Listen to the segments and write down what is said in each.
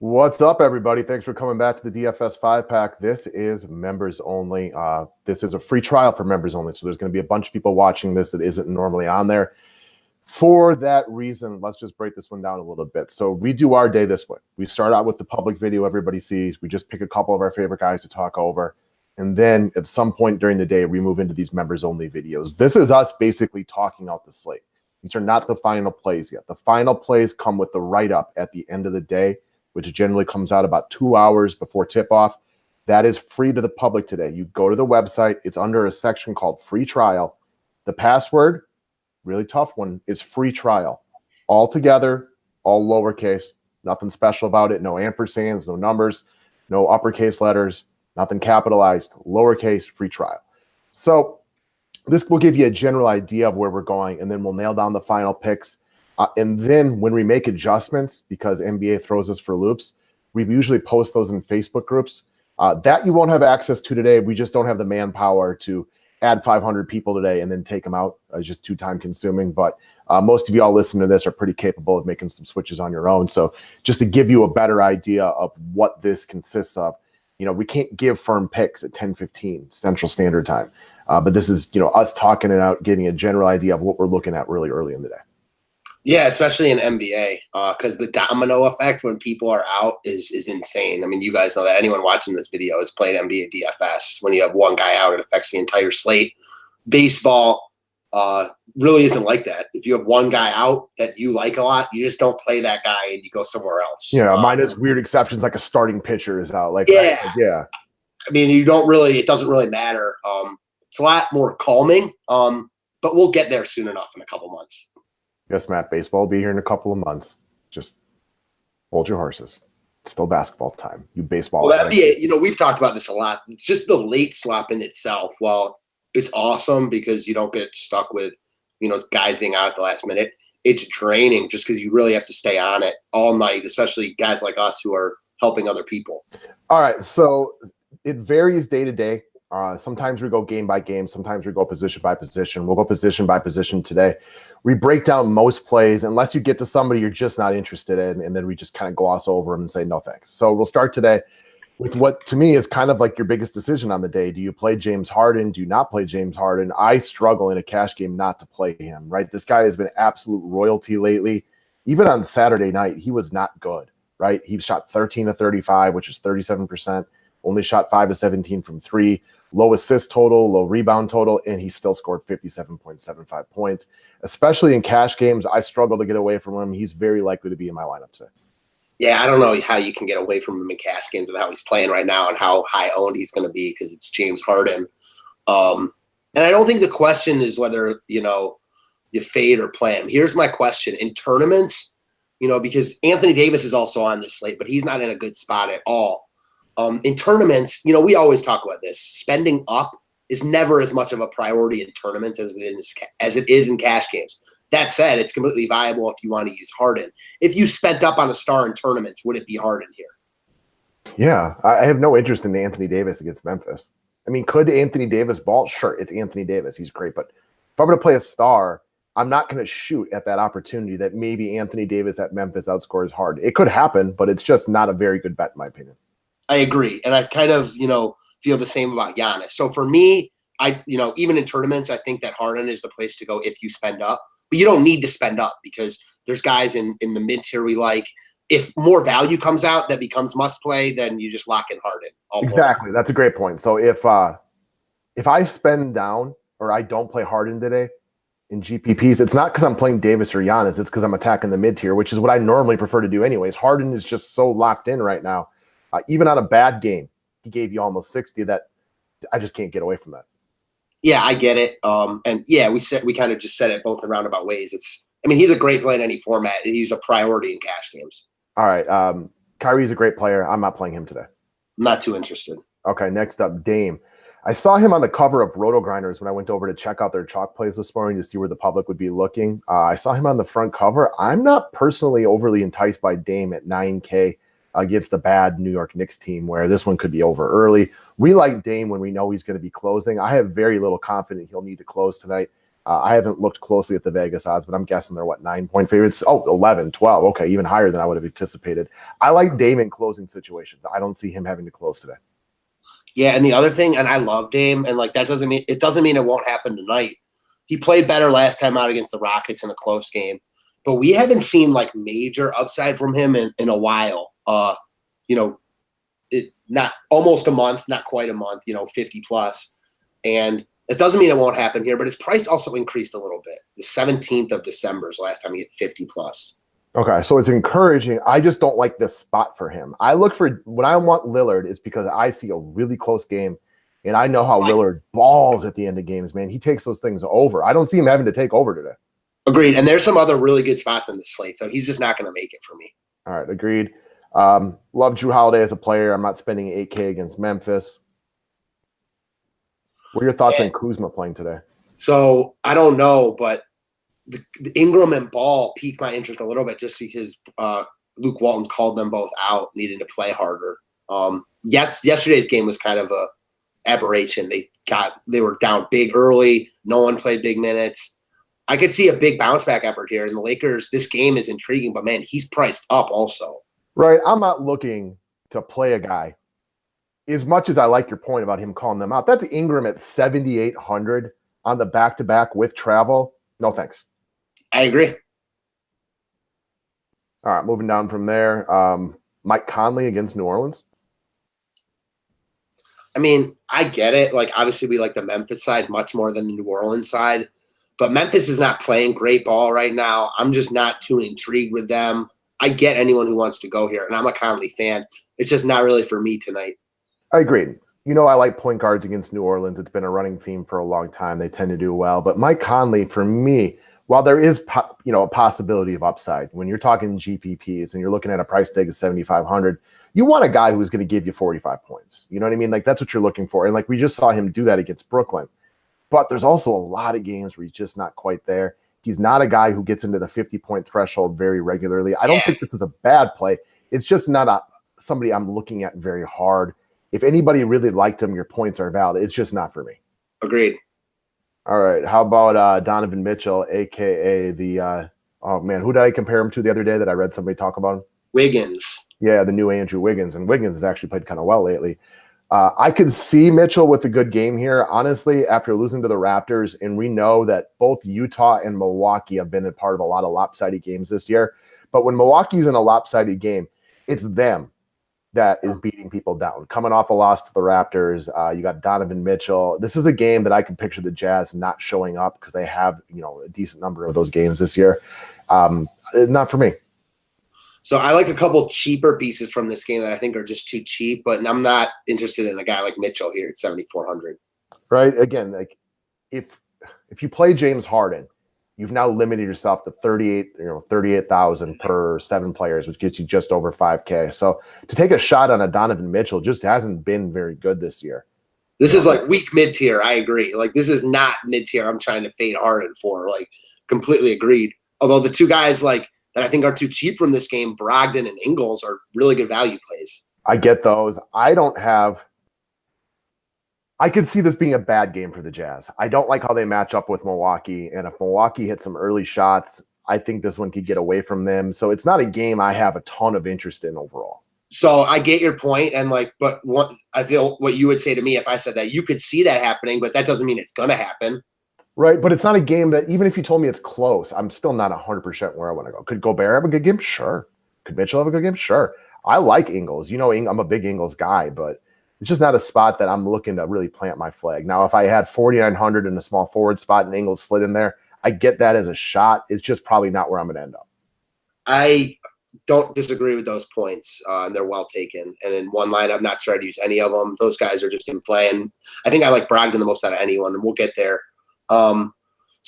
What's up, everybody? Thanks for coming back to the DFS 5-pack. This is members only. This is a free trial for members only, so there's going to be a bunch of people watching this that isn't normally on there. For that reason, let's just break this one down a little bit. So we do our day this way. We start out with the public video everybody sees. We just pick a couple of our favorite guys to talk over. And then at some point during the day, we move into these members only videos. This is us basically talking out the slate. These are not the final plays yet. The final plays come with the write-up at the end of the day, which generally comes out about 2 hours before tip-off. That is free to the public today. You go to the website. It's under a section called free trial. The password, really tough one, is free trial. All together, all lowercase, nothing special about it. No ampersands, no numbers, no uppercase letters, nothing capitalized, lowercase, free trial. So this will give you a general idea of where we're going, and then we'll nail down the final picks. And then when we make adjustments, because NBA throws us for loops, we usually post those in Facebook groups. That you won't have access to today. We just don't have the manpower to add 500 people today and then take them out. It's just too time consuming. But most of you all listening to this are pretty capable of making some switches on your own. So just to give you a better idea of what this consists of, we can't give firm picks at 10:15 Central Standard Time. But this is, us talking it out, getting a general idea of what we're looking at really early in the day. Yeah, especially in NBA, because the domino effect when people are out is insane. I mean, you guys know that. Anyone watching this video has played NBA DFS. When you have one guy out, it affects the entire slate. Baseball really isn't like that. If you have one guy out that you like a lot, you just don't play that guy and you go somewhere else. Yeah, minus weird exceptions like a starting pitcher is out. Yeah. I mean, it doesn't really matter. It's a lot more calming, but we'll get there soon enough in a couple months. Yes, Matt, baseball will be here in a couple of months. Just hold your horses. It's still basketball time. You baseball. Well, NBA, we've talked about this a lot. It's just the late swap in itself. Well, it's awesome because you don't get stuck with, guys being out at the last minute. It's draining just because you really have to stay on it all night, especially guys like us who are helping other people. All right, so it varies day to day. Sometimes we go game by game. Sometimes we go position by position. We'll go position by position today. We break down most plays unless you get to somebody you're just not interested in, and then we just kind of gloss over them and say no thanks. So we'll start today with what to me is kind of like your biggest decision on the day. Do you play James Harden? Do you not play James Harden? I struggle in a cash game not to play him, right? This guy has been absolute royalty lately. Even on Saturday night, he was not good, right? He shot 13 of 35, which is 37%. Only shot 5 of 17 from 3, low assist total, low rebound total, and he still scored 57.75 points. Especially in cash games, I struggle to get away from him. He's very likely to be in my lineup today. Yeah, I don't know how you can get away from him in cash games with how he's playing right now and how high owned he's going to be because it's James Harden. And I don't think the question is whether, you fade or play him. Here's my question. In tournaments, because Anthony Davis is also on this slate, but he's not in a good spot at all. In tournaments, we always talk about this. Spending up is never as much of a priority in tournaments as it is in cash games. That said, it's completely viable if you want to use Harden. If you spent up on a star in tournaments, would it be Harden here? Yeah, I have no interest in Anthony Davis against Memphis. I mean, could Anthony Davis ball? Sure, it's Anthony Davis. He's great. But if I'm going to play a star, I'm not going to shoot at that opportunity that maybe Anthony Davis at Memphis outscores Harden. It could happen, but it's just not a very good bet in my opinion. I agree. And I kind of, feel the same about Giannis. So for me, even in tournaments, I think that Harden is the place to go if you spend up. But you don't need to spend up because there's guys in the mid-tier we like. If more value comes out that becomes must-play, then you just lock in Harden. Exactly. That's a great point. So if I spend down or I don't play Harden today in GPPs, it's not because I'm playing Davis or Giannis. It's because I'm attacking the mid-tier, which is what I normally prefer to do anyways. Harden is just so locked in right now. Even on a bad game, he gave you almost 60 that I just can't get away from that. Yeah, I get it. And yeah, we kind of just said it both in roundabout ways. He's a great play in any format. He's a priority in cash games. All right. Kyrie's a great player. I'm not playing him today. I'm not too interested. Okay, next up, Dame. I saw him on the cover of Roto Grinders when I went over to check out their chalk plays this morning to see where the public would be looking. I saw him on the front cover. I'm not personally overly enticed by Dame at 9K. Against the bad New York Knicks team where this one could be over early. We like Dame when we know he's going to be closing. I have very little confidence he'll need to close tonight. I haven't looked closely at the Vegas odds, but I'm guessing they're 9-point favorites? Oh, 11, 12. Okay, even higher than I would have anticipated. I like Dame in closing situations. I don't see him having to close today. Yeah, and the other thing, and I love Dame, and like that doesn't mean it won't happen tonight. He played better last time out against the Rockets in a close game, but we haven't seen like major upside from him in a while. Not almost a month, not quite a month, 50 plus. And it doesn't mean it won't happen here, but his price also increased a little bit. The 17th of December is the last time he hit 50 plus. Okay, so it's encouraging. I just don't like this spot for him. I look for when I want Lillard is because I see a really close game, and I know how Lillard balls at the end of games, man. He takes those things over. I don't see him having to take over today. Agreed. And there's some other really good spots in the slate, so he's just not going to make it for me. All right, agreed. Love Drew Holiday as a player. I'm not spending $8K against Memphis. What are your thoughts on Kuzma playing today? So I don't know, but the Ingram and Ball piqued my interest a little bit just because Luke Walton called them both out, needing to play harder. Yesterday's game was kind of a aberration. They were down big early. No one played big minutes. I could see a big bounce back effort here. And the Lakers, this game is intriguing, but man, he's priced up also. Right. I'm not looking to play a guy. As much as I like your point about him calling them out, that's Ingram at 7,800 on the back-to-back with travel. No thanks. I agree. All right, moving down from there. Mike Conley against New Orleans. I mean, I get it. Like, obviously, we like the Memphis side much more than the New Orleans side. But Memphis is not playing great ball right now. I'm just not too intrigued with them. I get anyone who wants to go here, and I'm a Conley fan. It's just not really for me tonight. I agree. I like point guards against New Orleans. It's been a running theme for a long time. They tend to do well. But Mike Conley, for me, while there is a possibility of upside, when you're talking GPPs and you're looking at a price tag of 7,500, you want a guy who's going to give you 45 points. You know what I mean? Like, that's what you're looking for. And like we just saw him do that against Brooklyn. But there's also a lot of games where he's just not quite there. He's not a guy who gets into the 50-point threshold very regularly. I don't think this is a bad play. It's just not somebody I'm looking at very hard. If anybody really liked him, your points are valid. It's just not for me. Agreed. All right. How about Donovan Mitchell, a.k.a. the who did I compare him to the other day that I read somebody talk about him? Wiggins. Yeah, the new Andrew Wiggins. And Wiggins has actually played kind of well lately. I could see Mitchell with a good game here, honestly, after losing to the Raptors. And we know that both Utah and Milwaukee have been a part of a lot of lopsided games this year. But when Milwaukee's in a lopsided game, it's them that is beating people down. Coming off a loss to the Raptors, you got Donovan Mitchell. This is a game that I can picture the Jazz not showing up because they have a decent number of those games this year. Not for me. So I like a couple cheaper pieces from this game that I think are just too cheap, but I'm not interested in a guy like Mitchell here at 7,400. Right. Again, like if you play James Harden, you've now limited yourself to 38,000 per 7 players, which gets you just over 5K. So to take a shot on a Donovan Mitchell just hasn't been very good this year. This is like weak mid-tier. I agree. Like, this is not mid-tier I'm trying to fade Harden for. Like, completely agreed. Although the two guys that I think are too cheap from this game, Brogdon and Ingles, are really good value plays. I get those. I could see this being a bad game for the Jazz. I don't like how they match up with Milwaukee. And if Milwaukee hits some early shots, I think this one could get away from them. So it's not a game I have a ton of interest in overall. So I get your point, and I feel what you would say to me if I said that. You could see that happening, but that doesn't mean it's going to happen. Right, but it's not a game that, even if you told me it's close, I'm still not 100% where I want to go. Could Gobert have a good game? Sure. Could Mitchell have a good game? Sure. I like Ingles. I'm a big Ingles guy, but it's just not a spot that I'm looking to really plant my flag. Now, if I had 4,900 in a small forward spot and Ingles slid in there, I get that as a shot. It's just probably not where I'm going to end up. I don't disagree with those points, and they're well taken. And in one line, I'm not sure I'd use any of them. Those guys are just in play, and I think I like Brogdon the most out of anyone, and we'll get there. So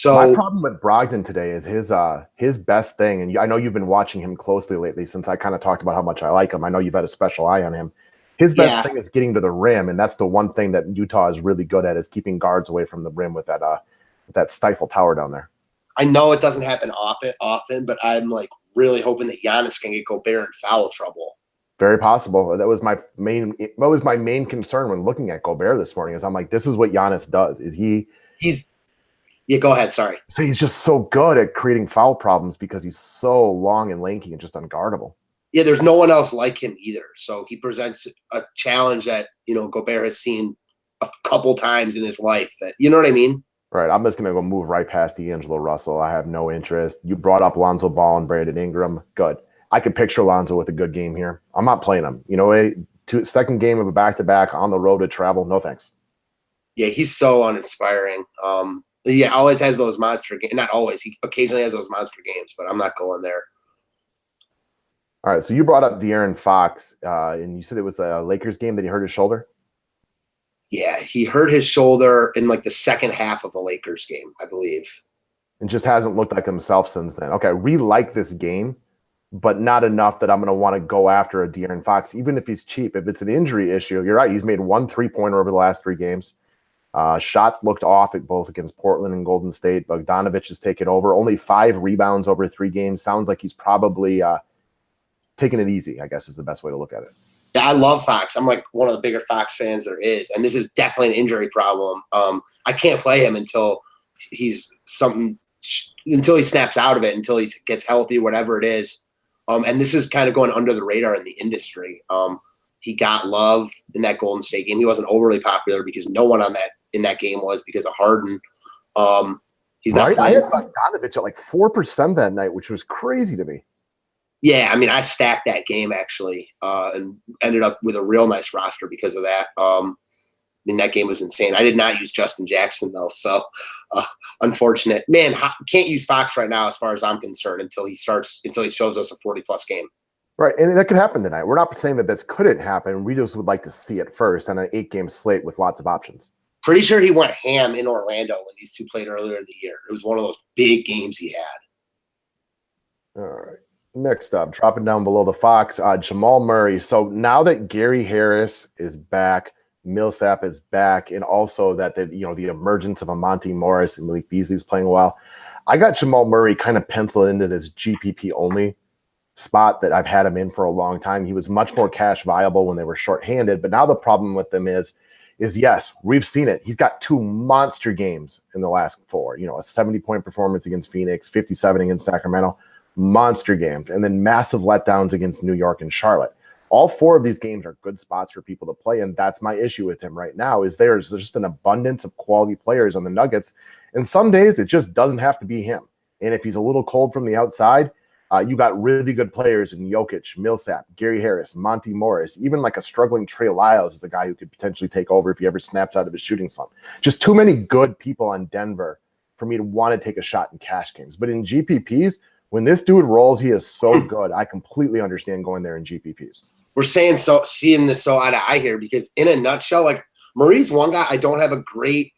my problem with Brogdon today is his best thing, and I know you've been watching him closely lately since I kind of talked about how much I like him. I know you've had a special eye on him. His best thing is getting to the rim, and that's the one thing that Utah is really good at, is keeping guards away from the rim with that stifle tower down there. I know it doesn't happen often, but I'm really hoping that Giannis can get Gobert in foul trouble. Very possible. That was my main concern when looking at Gobert this morning. Is I'm like, this is what Giannis does. Is Yeah, go ahead. Sorry. So he's just so good at creating foul problems because he's so long and lanky and just unguardable. Yeah, there's no one else like him either. So he presents a challenge that, Gobert has seen a couple times in his life that, you know what I mean? Right. I'm just going to go move right past D'Angelo Russell. I have no interest. You brought up Alonzo Ball and Brandon Ingram. Good. I could picture Alonzo with a good game here. I'm not playing him. Second game of a back-to-back on the road to travel. No thanks. Yeah, he's so uninspiring. Always has those monster games. Not always. He occasionally has those monster games, but I'm not going there. All right, so you brought up De'Aaron Fox, and you said it was a Lakers game that he hurt his shoulder? Yeah, he hurt his shoulder in like the second half of a Lakers game, I believe. And just hasn't looked like himself since then. Okay, we like this game, but not enough that I'm going to want to go after a De'Aaron Fox, even if he's cheap. If it's an injury issue, you're right. He's made 1 3-pointer over the last 3 games. Shots looked off at both against Portland and Golden State. Bogdanovich has taken over. Only 5 rebounds over 3 games. Sounds like he's probably taking it easy, I guess is the best way to look at it. Yeah, I love Fox. I'm like one of the bigger Fox fans there is. And this is definitely an injury problem. I can't play him until he snaps out of it, until he gets healthy, whatever it is. And this is kind of going under the radar in the industry. He got love in that Golden State game. He wasn't overly popular because no one in that game was because of Harden. He's not right. I playing. had Bogdanovich at like 4% that night, which was crazy to me. Yeah, I mean, I stacked that game actually, and ended up with a real nice roster because of that. That game was insane. I did not use Justin Jackson though, so unfortunate. Man, can't use Fox right now as far as I'm concerned until he shows us a 40-plus game. Right, and that could happen tonight. We're not saying that this couldn't happen. We just would like to see it first on an 8-game slate with lots of options. Pretty sure he went ham in Orlando when these two played earlier in the year. It was one of those big games he had. All right. Next up, dropping down below the Fox, Jamal Murray. So now that Gary Harris is back, Millsap is back, and also that the emergence of a Monte Morris and Malik Beasley is playing well, I got Jamal Murray kind of penciled into this GPP only spot that I've had him in for a long time. He was much more cash viable when they were shorthanded, but now the problem with them is yes, we've seen it. He's got 2 monster games in the last 4. A 70-point performance against Phoenix, 57 against Sacramento. Monster games, and then massive letdowns against New York and Charlotte. All 4 of these games are good spots for people to play, and that's my issue with him right now is there's just an abundance of quality players on the Nuggets, and some days it just doesn't have to be him. And if he's a little cold from the outside, you got really good players in Jokic, Millsap, Gary Harris, Monte Morris, even like a struggling Trey Lyles is a guy who could potentially take over if he ever snaps out of his shooting slump. Just too many good people on Denver for me to want to take a shot in cash games. But in GPPs, when this dude rolls, he is so good. I completely understand going there in GPPs. We're seeing this so eye to eye here because in a nutshell, like Murray's one guy I don't have a great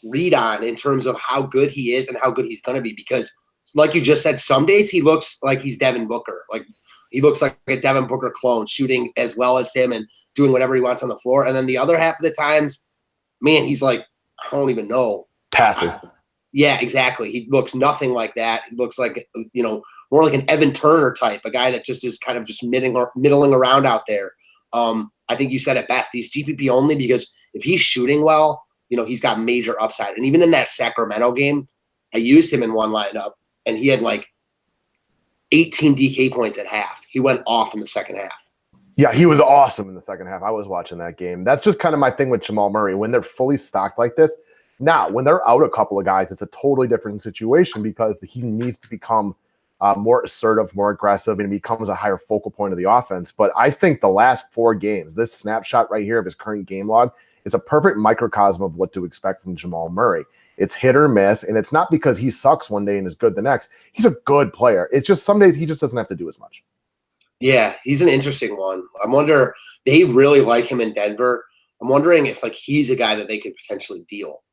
read on in terms of how good he is and how good he's going to be because, like you just said, some days he looks like he's Devin Booker. Like he looks like a Devin Booker clone, shooting as well as him and doing whatever he wants on the floor. And then the other half of the times, man, he's like, I don't even know. Passive. Yeah, exactly. He looks nothing like that. He looks like, more like an Evan Turner type, a guy that just is kind of just middling around out there. I think you said it best. He's GPP only because if he's shooting well, he's got major upside. And even in that Sacramento game, I used him in one lineup, and he had like 18 DK points at half. He went off in the second half. Yeah, he was awesome in the second half. I was watching that game. That's just kind of my thing with Jamal Murray. When they're fully stocked like this, now, when they're out a couple of guys, it's a totally different situation because he needs to become more assertive, more aggressive, and becomes a higher focal point of the offense. But I think the last 4 games, this snapshot right here of his current game log is a perfect microcosm of what to expect from Jamal Murray. It's hit or miss, and it's not because he sucks one day and is good the next. He's a good player. It's just some days he just doesn't have to do as much. Yeah, he's an interesting one. I wonder, they really like him in Denver. I'm wondering if he's a guy that they could potentially deal.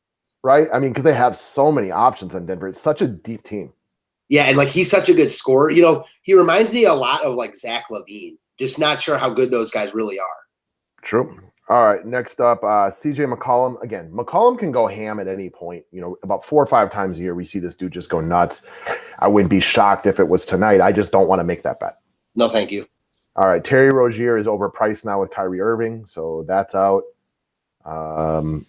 Right? I mean, because they have so many options on Denver. It's such a deep team. Yeah, and he's such a good scorer. He reminds me a lot of Zach LaVine. Just not sure how good those guys really are. True. All right, next up, CJ McCollum. Again, McCollum can go ham at any point. About 4 or 5 times a year, we see this dude just go nuts. I wouldn't be shocked if it was tonight. I just don't want to make that bet. No, thank you. All right, Terry Rozier is overpriced now with Kyrie Irving, so that's out. Emmanuel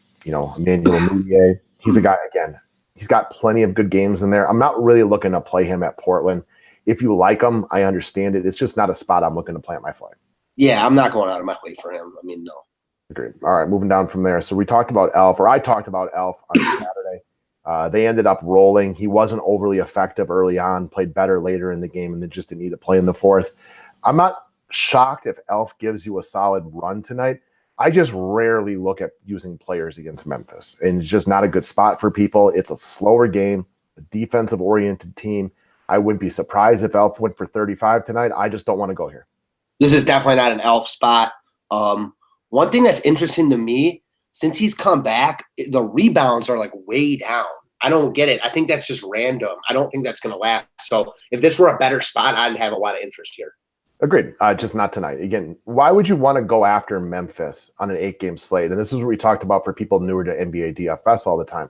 Mudiay. He's a guy, again, He's got plenty of good games in there. I'm not really looking to play him at Portland. If you like him, I understand it. It's just not a spot I'm looking to plant my flag. Yeah, I'm not going out of my way for him. I mean, no. Agreed. All right, moving down from there. So we talked about Elf, or I talked about Elf on Saturday. They ended up rolling. He wasn't overly effective early on, played better later in the game, and then just didn't need to play in the fourth. I'm not shocked if Elf gives you a solid run tonight. I just rarely look at using players against Memphis, and it's just not a good spot for people. It's a slower game, a defensive-oriented team. I wouldn't be surprised if Elf went for 35 tonight. I just don't want to go here. This is definitely not an Elf spot. One thing that's interesting to me, since he's come back, the rebounds are like way down. I don't get it. I think that's just random. I don't think that's going to last. So if this were a better spot, I'd have a lot of interest here. Agreed. Just not tonight. Again, why would you want to go after Memphis on an 8-game slate? And this is what we talked about for people newer to NBA DFS all the time.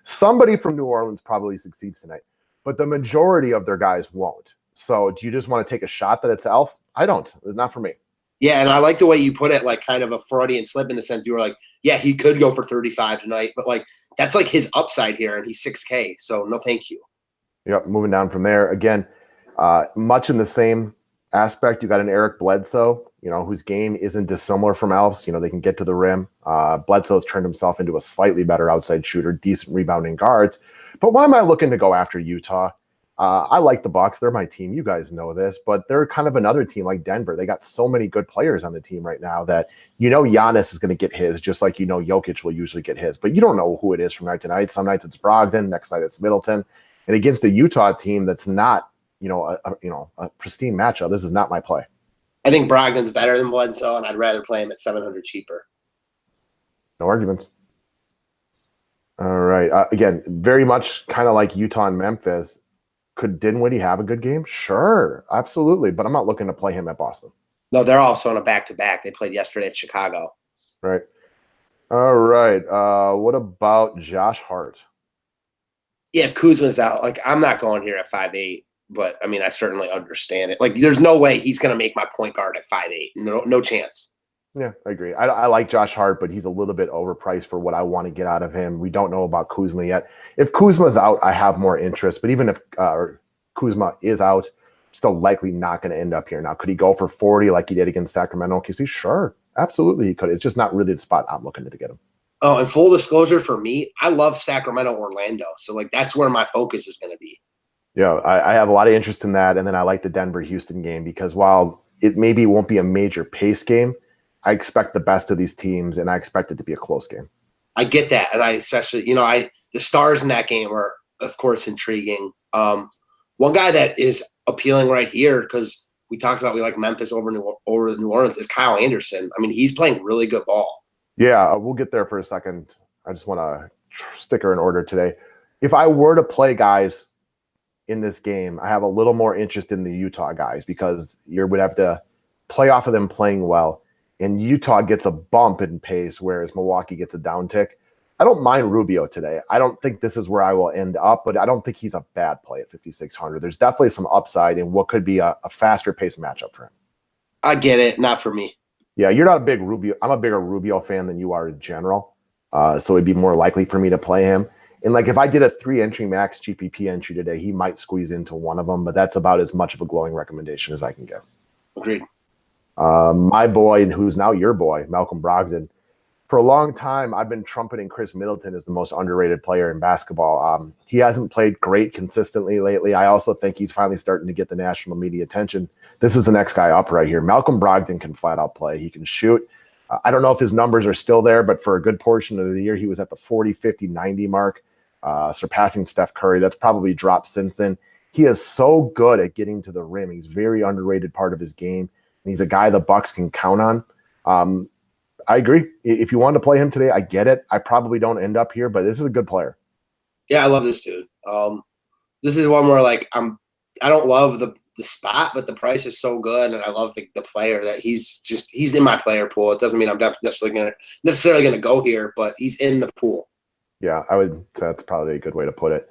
Somebody from New Orleans probably succeeds tonight, but the majority of their guys won't. So do you just want to take a shot that it's Elf? I don't. It's not for me. Yeah, and I like the way you put it, like kind of a Freudian slip in the sense you were like, yeah, he could go for 35 tonight, but like that's like his upside here, and he's 6K, so no thank you. Yep, moving down from there. Again, much in the same aspect, you got an Eric Bledsoe, whose game isn't dissimilar from Elf's. They can get to the rim. Bledsoe's turned himself into a slightly better outside shooter, decent rebounding guards. But why am I looking to go after Utah? I like the Bucks. They're my team. You guys know this, but they're kind of another team like Denver. They got so many good players on the team right now that Giannis is going to get his, just like Jokic will usually get his. But you don't know who it is from night to night. Some nights it's Brogdon, next night it's Middleton. And against a Utah team that's not, a pristine matchup, this is not my play. I think Brogdon's better than Bledsoe, and I'd rather play him at 700 cheaper. No arguments. All right. Again, very much kind of like Utah and Memphis. Could Dinwiddie have a good game? Sure, absolutely. But I'm not looking to play him at Boston. No, they're also on a back-to-back. They played yesterday at Chicago. Right. All right. What about Josh Hart? Yeah, if Kuzma's out, I'm not going here at 5'8", but, I mean, I certainly understand it. There's no way he's going to make my point guard at 5'8". No chance. Yeah, I agree. I like Josh Hart, but he's a little bit overpriced for what I want to get out of him. We don't know about Kuzma yet. If Kuzma's out, I have more interest. But even if Kuzma is out, still likely not going to end up here. Now, could he go for 40 like he did against Sacramento? OKC? Sure, absolutely he could. It's just not really the spot I'm looking to get him. Oh, and full disclosure for me, I love Sacramento, Orlando. So, that's where my focus is going to be. Yeah, I have a lot of interest in that. And then I like the Denver-Houston game because while it maybe won't be a major pace game, I expect the best of these teams, and I expect it to be a close game. I get that, and I especially, the stars in that game are, of course, intriguing. One guy that is appealing right here, because we talked about we like Memphis over New Orleans, is Kyle Anderson. I mean, he's playing really good ball. Yeah, we'll get there for a second. I just want to stick her in order today. If I were to play guys in this game, I have a little more interest in the Utah guys because you would have to play off of them playing well. And Utah gets a bump in pace, whereas Milwaukee gets a downtick. I don't mind Rubio today. I don't think this is where I will end up, but I don't think he's a bad play at 5,600. There's definitely some upside in what could be a faster paced matchup for him. I get it. Not for me. Yeah, you're not a big Rubio. I'm a bigger Rubio fan than you are in general. So it'd be more likely for me to play him. And if I did a 3-entry max GPP entry today, he might squeeze into one of them, but that's about as much of a glowing recommendation as I can give. Agreed. My boy, and who's now your boy, Malcolm Brogdon. For a long time, I've been trumpeting Chris Middleton as the most underrated player in basketball. He hasn't played great consistently lately. I also think he's finally starting to get the national media attention. This is the next guy up right here. Malcolm Brogdon can flat out play. He can shoot. I don't know if his numbers are still there, but for a good portion of the year, he was at the 40, 50, 90 mark, surpassing Steph Curry. That's probably dropped since then. He is so good at getting to the rim. He's a very underrated part of his game. And he's a guy the Bucks can count on. I agree. If you want to play him today, I get it. I probably don't end up here, but this is a good player. Yeah, I love this dude. This is one where I don't love the spot, but the price is so good, and I love the player that he's in my player pool. It doesn't mean I'm necessarily gonna go here, but he's in the pool. Yeah, I would say that's probably a good way to put it.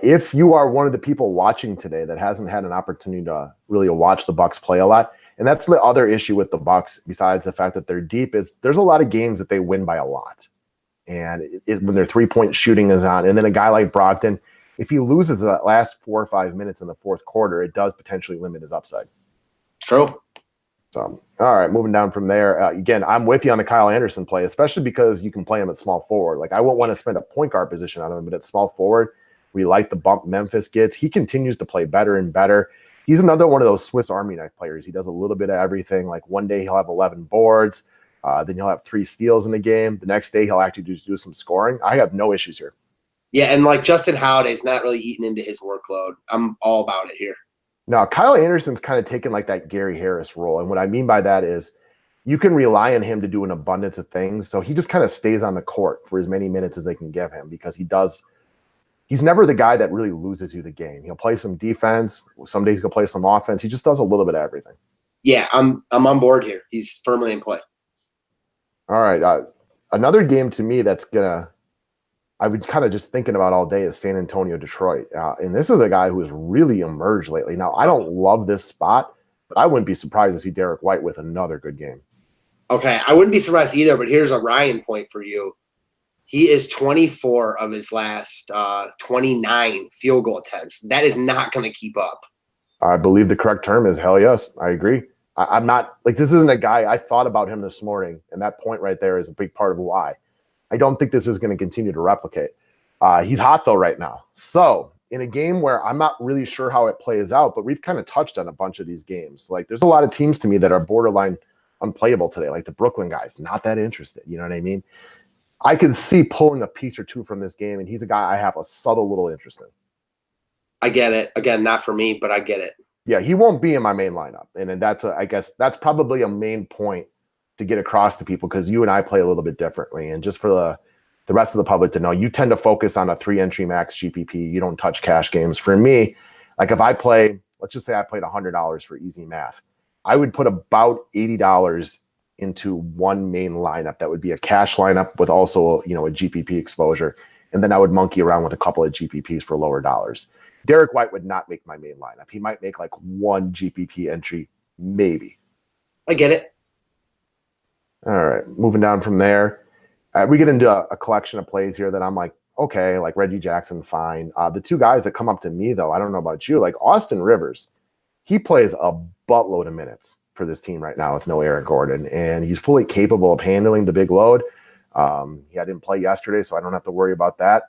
If you are one of the people watching today that hasn't had an opportunity to really watch the Bucks play a lot, and that's the other issue with the Bucks, besides the fact that they're deep, is there's a lot of games that they win by a lot. and when their 3-point shooting is on. And then a guy like Brogdon, if he loses that last 4 or 5 minutes in the fourth quarter, it does potentially limit his upside. True. So, all right, moving down from there. Again, I'm with you on the Kyle Anderson play, especially because you can play him at small forward. Like, I won't want to spend a point guard position on him, but at small forward, we like the bump Memphis gets. He continues to play better and better. He's another one of those Swiss Army knife players. He does a little bit of everything. Like, one day he'll have 11 boards. Then he'll have 3 steals in the game. The next day he'll actually do some scoring. I have no issues here. Yeah, and like Justin Holiday's not really eating into his workload. I'm all about it here. Now, Kyle Anderson's kind of taken like that Gary Harris role. And what I mean by that is you can rely on him to do an abundance of things. So he just kind of stays on the court for as many minutes as they can give him because he's never the guy that really loses you the game. He'll play some defense. Some days he'll play some offense. He just does a little bit of everything. Yeah, I'm on board here. He's firmly in play. All right. Another game to me that's I've been kind of just thinking about all day is San Antonio, Detroit. And this is a guy who has really emerged lately. Now, I don't love this spot, but I wouldn't be surprised to see Derek White with another good game. Okay, I wouldn't be surprised either, but here's a Ryan point for you. He is 24 of his last 29 field goal attempts. That is not going to keep up. I believe the correct term is hell yes. I agree. I'm not – like, this isn't a guy – I thought about him this morning, and that point right there is a big part of why. I don't think this is going to continue to replicate. He's hot, though, right now. So, in a game where I'm not really sure how it plays out, but we've kind of touched on a bunch of these games. Like, there's a lot of teams to me that are borderline unplayable today, like the Brooklyn guys. Not that interested. You know what I mean? I could see pulling a piece or two from this game, and he's a guy I have a subtle little interest in. I get it. Again, not for me, but I get it. Yeah, he won't be in my main lineup. And that's, I guess, that's probably a main point to get across to people because you and I play a little bit differently. And just for the rest of the public to know, you tend to focus on a 3-entry max GPP. You don't touch cash games. For me, like if I play, let's just say I played $100 for easy math, I would put about $80 into one main lineup. That would be a cash lineup with also, a GPP exposure. And then I would monkey around with a couple of GPPs for lower dollars. Derek White would not make my main lineup. He might make like one GPP entry, maybe. I get it. All right, moving down from there. We get into a collection of plays here that I'm like, okay, like Reggie Jackson, fine. The two guys that come up to me, though, I don't know about you, like Austin Rivers, he plays a buttload of minutes for this team right now with no Eric Gordon, and he's fully capable of handling the big load. I didn't play yesterday, so I don't have to worry about that.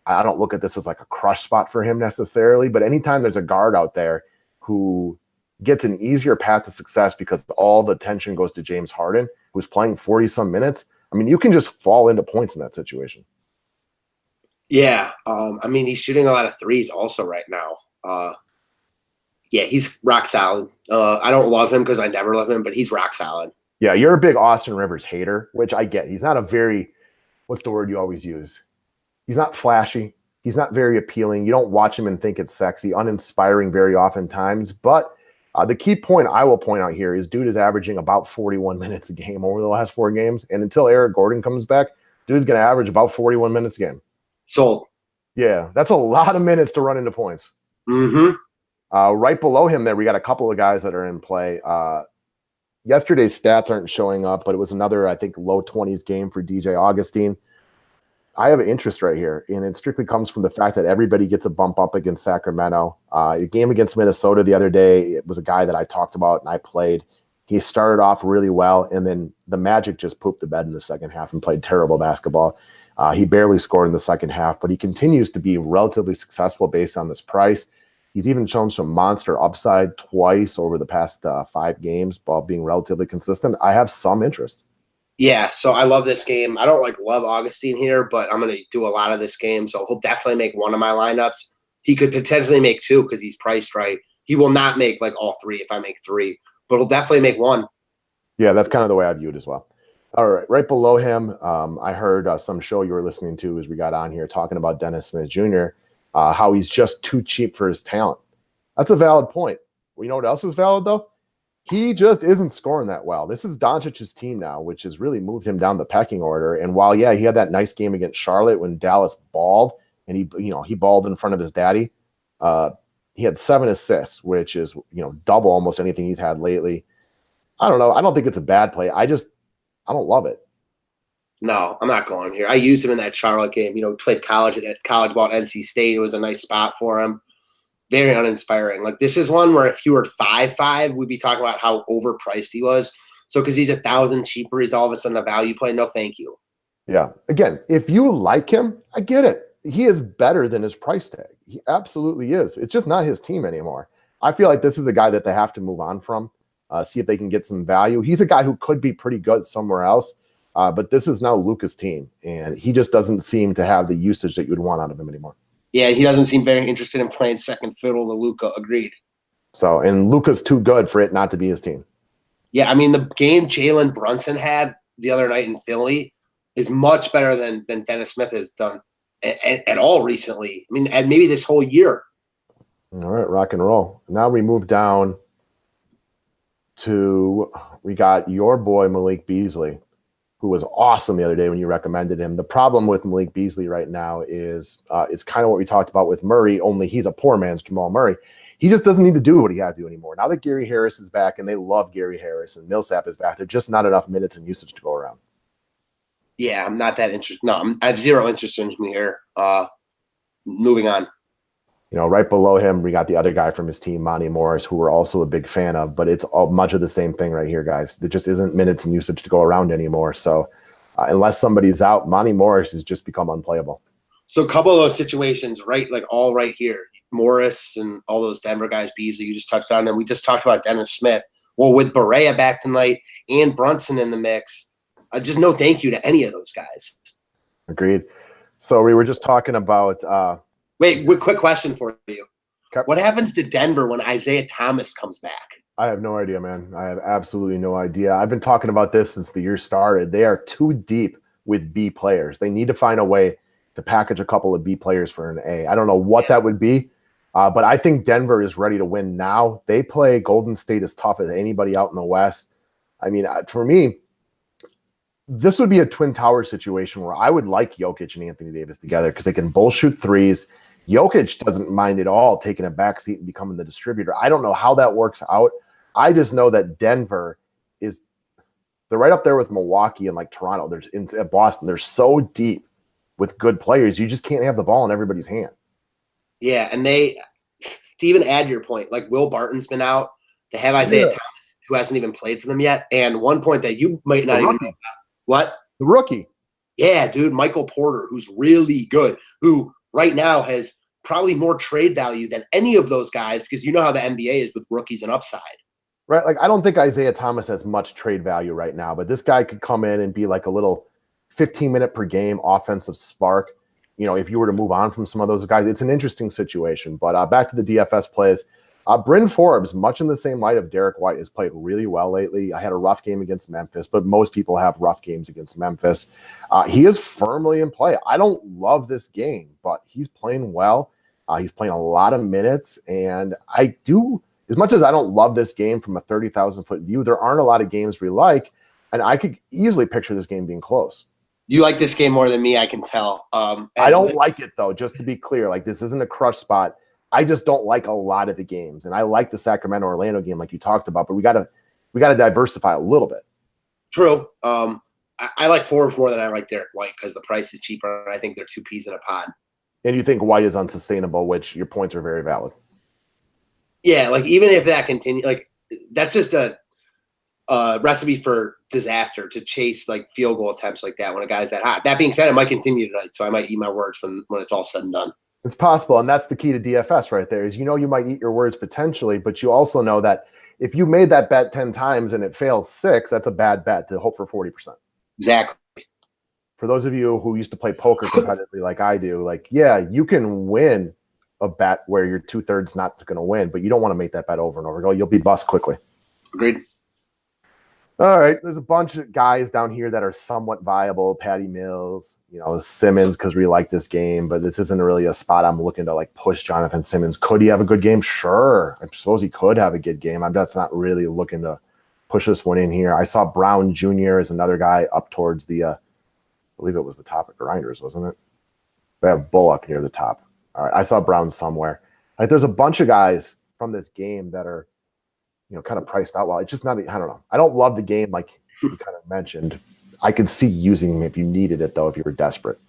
I don't look at this as like a crush spot for him necessarily, but anytime there's a guard out there who gets an easier path to success because all the attention goes to James Harden, who's playing 40-some minutes, I mean, you can just fall into points in that situation. Yeah. He's shooting a lot of threes also right now. He's rock solid. I don't love him because I never love him, but he's rock solid. Yeah, you're a big Austin Rivers hater, which I get. He's not a very, what's the word you always use? He's not flashy. He's not very appealing. You don't watch him and think it's sexy, uninspiring very oftentimes. But the key point I will point out here is dude is averaging about 41 minutes a game over the last 4 games. And until Eric Gordon comes back, dude's going to average about 41 minutes a game. Sold. Yeah, that's a lot of minutes to run into points. Mm-hmm. Right below him there, we got a couple of guys that are in play. Yesterday's stats aren't showing up, but it was another, I think, low 20s game for DJ Augustine. I have an interest right here, and it strictly comes from the fact that everybody gets a bump up against Sacramento. A game against Minnesota the other day, it was a guy that I talked about and I played. He started off really well, and then the Magic just pooped the bed in the second half and played terrible basketball. He barely scored in the second half, but he continues to be relatively successful based on this price. He's even shown some monster upside twice over the past 5 games while being relatively consistent. I have some interest. Yeah, so I love this game. I don't love Augustine here, but I'm going to do a lot of this game. So he'll definitely make one of my lineups. He could potentially make 2 because he's priced right. He will not make all 3 if I make 3, but he'll definitely make 1. Yeah, that's kind of the way I view it as well. All right, right below him, I heard some show you were listening to as we got on here talking about Dennis Smith Jr., how he's just too cheap for his talent. That's a valid point. Well, you know what else is valid, though? He just isn't scoring that well. This is Doncic's team now, which has really moved him down the pecking order. And while, he had that nice game against Charlotte when Dallas balled, and he balled in front of his daddy, he had 7 assists, which is, double almost anything he's had lately. I don't know. I don't think it's a bad play. I don't love it. No, I'm not going here. I used him in that Charlotte game. He played college ball at NC State. It was a nice spot for him. Very uninspiring. Like, this is one where if he were 5'5", we'd be talking about how overpriced he was. So because he's 1,000 cheaper, he's all of a sudden a value play. No, thank you. Yeah. Again, if you like him, I get it. He is better than his price tag. He absolutely is. It's just not his team anymore. I feel like this is a guy that they have to move on from, see if they can get some value. He's a guy who could be pretty good somewhere else, but this is now Luca's team, and he just doesn't seem to have the usage that you would want out of him anymore. Yeah, he doesn't seem very interested in playing second fiddle to Luca. Agreed. So, and Luca's too good for it not to be his team. Yeah, I mean, the game Jalen Brunson had the other night in Philly is much better than Dennis Smith has done at all recently. I mean, and maybe this whole year. All right, rock and roll. Now we move down to, we got your boy Malik Beasley, who was awesome the other day when you recommended him. The problem with Malik Beasley right now is it's kind of what we talked about with Murray, only he's a poor man's Jamal Murray. He just doesn't need to do what he had to do anymore. Now that Gary Harris is back, and they love Gary Harris, and Millsap is back, there's just not enough minutes and usage to go around. Yeah, I'm not that interested. No, I have zero interest in him here. Moving on. Right below him, we got the other guy from his team, Monte Morris, who we're also a big fan of, but it's all much of the same thing right here, guys. There just isn't minutes and usage to go around anymore. So unless somebody's out, Monte Morris has just become unplayable. So a couple of those situations, right, like all right here. Morris and all those Denver guys, Beasley, you just touched on them. We just talked about Dennis Smith. Well, with Barea back tonight and Brunson in the mix, just no thank you to any of those guys. Agreed. So we were just talking about wait, quick question for you. Okay. What happens to Denver when Isaiah Thomas comes back? I have no idea, man. I have absolutely no idea. I've been talking about this since the year started. They are too deep with B players. They need to find a way to package a couple of B players for an A. I don't know what that would be, but I think Denver is ready to win now. They play Golden State as tough as anybody out in the West. I mean, for me, this would be a Twin Towers situation where I would like Jokic and Anthony Davis together because they can both shoot threes. Jokic doesn't mind at all taking a backseat and becoming the distributor. I don't know how that works out. I just know that Denver they're right up there with Milwaukee and like Toronto. There's in Boston. They're so deep with good players. You just can't have the ball in everybody's hand. Yeah, and to even add to your point, like Will Barton's been out. They have Isaiah Thomas, who hasn't even played for them yet. And one point that you might not even know about. What? The rookie. Yeah, dude, Michael Porter, who's really good, who right now has probably more trade value than any of those guys because you know how the NBA is with rookies and upside. Right, like I don't think Isaiah Thomas has much trade value right now, but this guy could come in and be like a little 15-minute per game offensive spark. If you were to move on from some of those guys, it's an interesting situation. But back to the DFS plays. Bryn Forbes, much in the same light of Derek White, has played really well lately. I had a rough game against Memphis, but most people have rough games against Memphis. He is firmly in play. I don't love this game, but he's playing well. He's playing a lot of minutes, and I do, as much as I don't love this game from a 30,000-foot view, there aren't a lot of games we like, and I could easily picture this game being close. You like this game more than me, I can tell. I don't like it, though, just to be clear. Like, this isn't a crush spot. I just don't like a lot of the games, and I like the Sacramento-Orlando game like you talked about, but we gotta diversify a little bit. True. I like Forbes more than I like Derek White because the price is cheaper, and I think they're two peas in a pod. And you think White is unsustainable, which your points are very valid. Yeah, like even if that continues, like that's just a recipe for disaster to chase like field goal attempts like that when a guy's that hot. That being said, it might continue tonight, so I might eat my words when it's all said and done. It's possible, and that's the key to DFS right there is you might eat your words potentially, but you also know that if you made that bet 10 times and it fails 6, that's a bad bet to hope for 40%. Exactly. For those of you who used to play poker competitively like I do, like, yeah, you can win a bet where you're 2/3 not going to win, but you don't want to make that bet over and over. You'll be bust quickly. Agreed. All right, there's a bunch of guys down here that are somewhat viable. Patty Mills, Simmons, because we like this game, but this isn't really a spot I'm looking to like push Jonathan Simmons. Could he have a good game? Sure. I suppose he could have a good game. I'm just not really looking to push this one in here. I saw Brown Jr. as another guy up towards the, I believe it was the top of Grinders, wasn't it? They have Bullock near the top. All right, I saw Brown somewhere. Like, there's a bunch of guys from this game that are, kind of priced out well. It's just not, I don't know. I don't love the game like you kind of mentioned. I could see using him if you needed it, though, if you were desperate.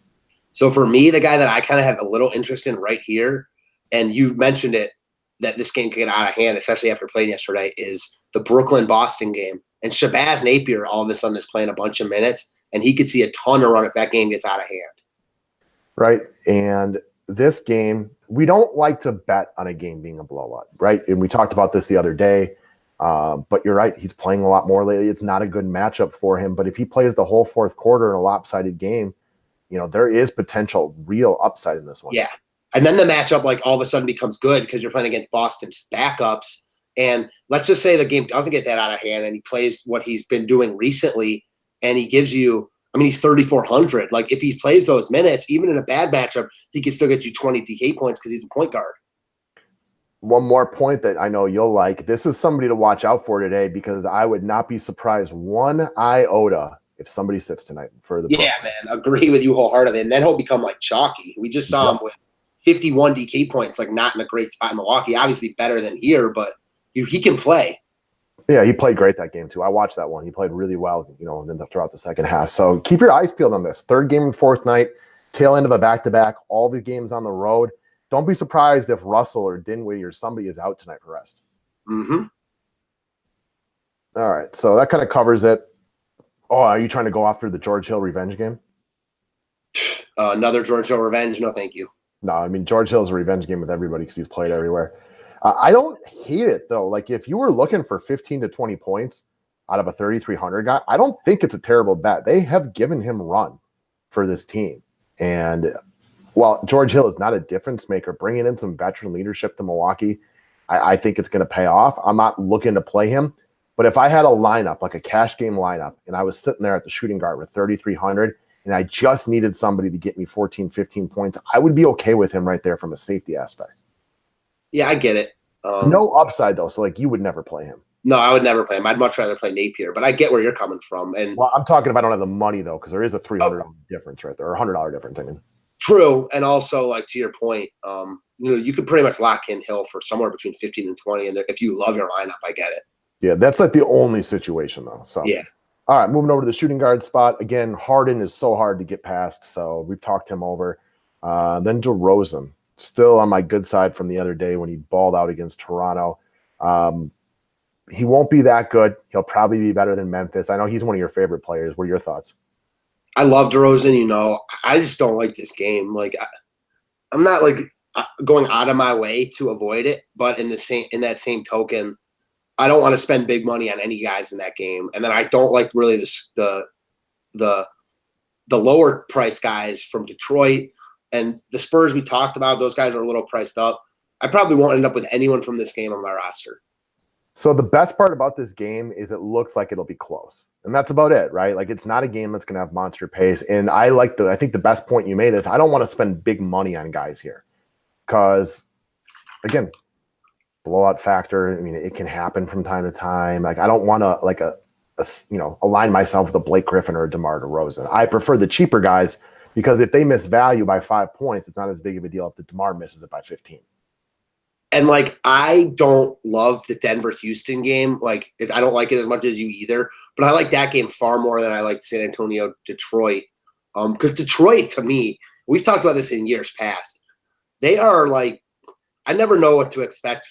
So for me, the guy that I kind of have a little interest in right here, and you mentioned it, that this game could get out of hand, especially after playing yesterday, is the Brooklyn-Boston game. And Shabazz Napier all of a sudden is playing a bunch of minutes, and he could see a ton of run if that game gets out of hand. Right. And this game, we don't like to bet on a game being a blowout, right? And we talked about this the other day. But you're right. He's playing a lot more lately. It's not a good matchup for him. But if he plays the whole fourth quarter in a lopsided game, there is potential real upside in this one. Yeah. And then the matchup, like, all of a sudden becomes good because you're playing against Boston's backups. And let's just say the game doesn't get that out of hand and he plays what he's been doing recently and he gives you, he's 3,400. Like, if he plays those minutes, even in a bad matchup, he can still get you 20 DK points because he's a point guard. One more point that I know you'll like. This is somebody to watch out for today because I would not be surprised one iota if somebody sits tonight for the Yeah, man, agree with you wholeheartedly. And then he'll become like chalky. We just saw him with 51 DK points, like not in a great spot in Milwaukee. Obviously better than here, but he can play. Yeah, he played great that game too. I watched that one. He played really well, and then throughout the second half. So keep your eyes peeled on this. Third game and fourth night, tail end of a back-to-back, all the games on the road. Don't be surprised if Russell or Dinwiddie or somebody is out tonight for rest. Mm-hmm. All right, so that kind of covers it. Oh, are you trying to go after the George Hill revenge game? Another George Hill revenge? No, thank you. No, George Hill's a revenge game with everybody because he's played everywhere. I don't hate it, though. Like, if you were looking for 15 to 20 points out of a 3,300 guy, I don't think it's a terrible bet. They have given him run for this team. And while George Hill is not a difference maker, bringing in some veteran leadership to Milwaukee, I think it's going to pay off. I'm not looking to play him. But if I had a lineup, like a cash game lineup, and I was sitting there at the shooting guard with 3,300, and I just needed somebody to get me 14, 15 points, I would be okay with him right there from a safety aspect. Yeah, I get it. No upside, though, so you would never play him. No, I would never play him. I'd much rather play Napier, but I get where you're coming from. And well, I'm talking if I don't have the money, though, because there is a $300 difference right there, or $100 difference, True, and also, like, to your point, you could pretty much lock in Hill for somewhere between 15 and 20, and if you love your lineup, I get it. Yeah, that's like the only situation, though. So yeah. All right, moving over to the shooting guard spot. Again, Harden is so hard to get past, so we've talked him over. Then DeRozan, still on my good side from the other day when he balled out against Toronto. He won't be that good. He'll probably be better than Memphis. I know he's one of your favorite players. What are your thoughts? I love DeRozan, I just don't like this game. Like, I'm not like going out of my way to avoid it, but in that same token, I don't want to spend big money on any guys in that game. And then I don't like really the lower price guys from Detroit and the Spurs we talked about. Those guys are a little priced up. I probably won't end up with anyone from this game on my roster. So the best part about this game is it looks like it'll be close. And that's about it, right? Like, it's not a game that's going to have monster pace. And I think the best point you made is I don't want to spend big money on guys here because, again, blowout factor. It can happen from time to time. Like, I don't want to align myself with a Blake Griffin or a DeMar DeRozan. I prefer the cheaper guys because if they miss value by 5 points, it's not as big of a deal if the DeMar misses it by 15. And I don't love the Denver-Houston game. I don't like it as much as you either, but I like that game far more than I like San Antonio-Detroit. Because Detroit, to me, we've talked about this in years past. They are I never know what to expect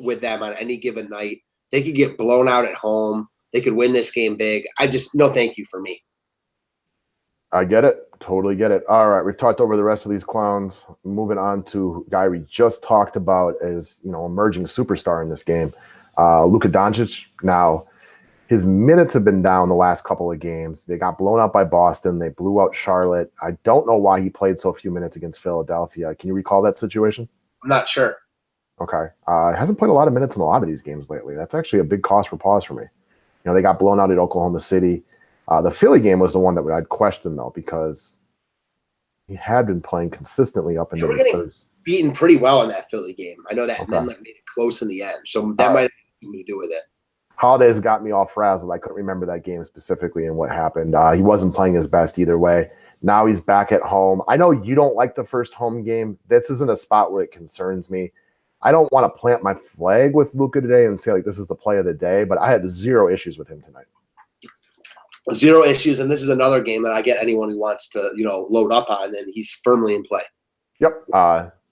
with them on any given night. They could get blown out at home. They could win this game big. No thank you for me. I get it. Totally get it. All right. We've talked over the rest of these clowns. Moving on to a guy we just talked about as, emerging superstar in this game, Luca Don Judge. Now, his minutes have been down the last couple of games. They got blown out by Boston. They blew out Charlotte. I don't know why he played so few minutes against Philadelphia. Can you recall that situation? I'm not sure. Okay. Hasn't played a lot of minutes in a lot of these games lately. That's actually a big cause for pause for me. They got blown out at Oklahoma City. The Philly game was the one that I'd question, though, because he had been playing consistently up into the thirds. Beaten pretty well in that Philly game. I know that, and then made it close in the end. So that might have something to do with it. Holidays got me all frazzled. I couldn't remember that game specifically and what happened. He wasn't playing his best either way. Now he's back at home. I know you don't like the first home game. This isn't a spot where it concerns me. I don't want to plant my flag with Luca today and say, this is the play of the day, but I had zero issues with him tonight. Zero issues, and this is another game that I get anyone who wants to, load up on, and he's firmly in play. Yep.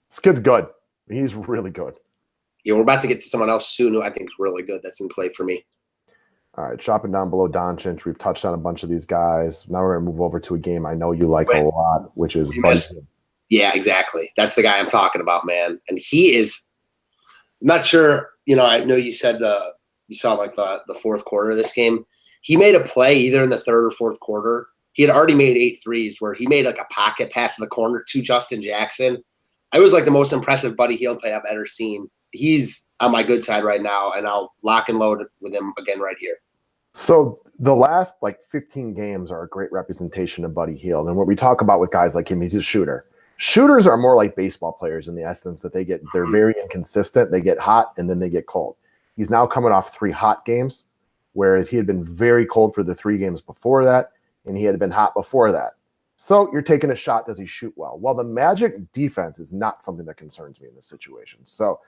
This kid's good. He's really good. Yeah, we're about to get to someone else soon who I think is really good that's in play for me. All right, shopping down below Doncic. We've touched on a bunch of these guys. Now we're going to move over to a game I know you like a lot, which is Buddy Hield. Yeah, exactly. That's the guy I'm talking about, man. And he is – I'm not sure – I know you said you saw like the fourth quarter of this game. He made a play either in the third or fourth quarter. He had already made 8 threes where he made like a pocket pass to the corner to Justin Jackson. It was like the most impressive Buddy Hield play I've ever seen. He's on my good side right now, and I'll lock and load with him again right here. So the last 15 games are a great representation of Buddy Hield. And what we talk about with guys like him, he's a shooter. Shooters are more like baseball players in the essence that they're very inconsistent. They get hot and then they get cold. He's now coming off 3 hot games, whereas he had been very cold for the 3 games before that, and he had been hot before that. So you're taking a shot. Does he shoot well? Well, the Magic defense is not something that concerns me in this situation. So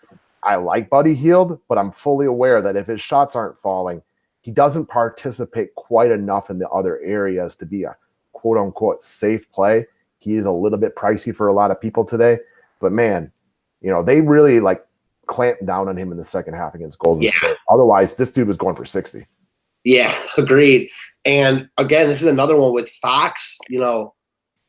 I like Buddy Hield, but I'm fully aware that if his shots aren't falling, he doesn't participate quite enough in the other areas to be a quote-unquote safe play. He is a little bit pricey for a lot of people today. But, man, they really, clamped down on him in the second half against Golden State. Otherwise, this dude was going for 60. Yeah, agreed. And, again, this is another one with Fox,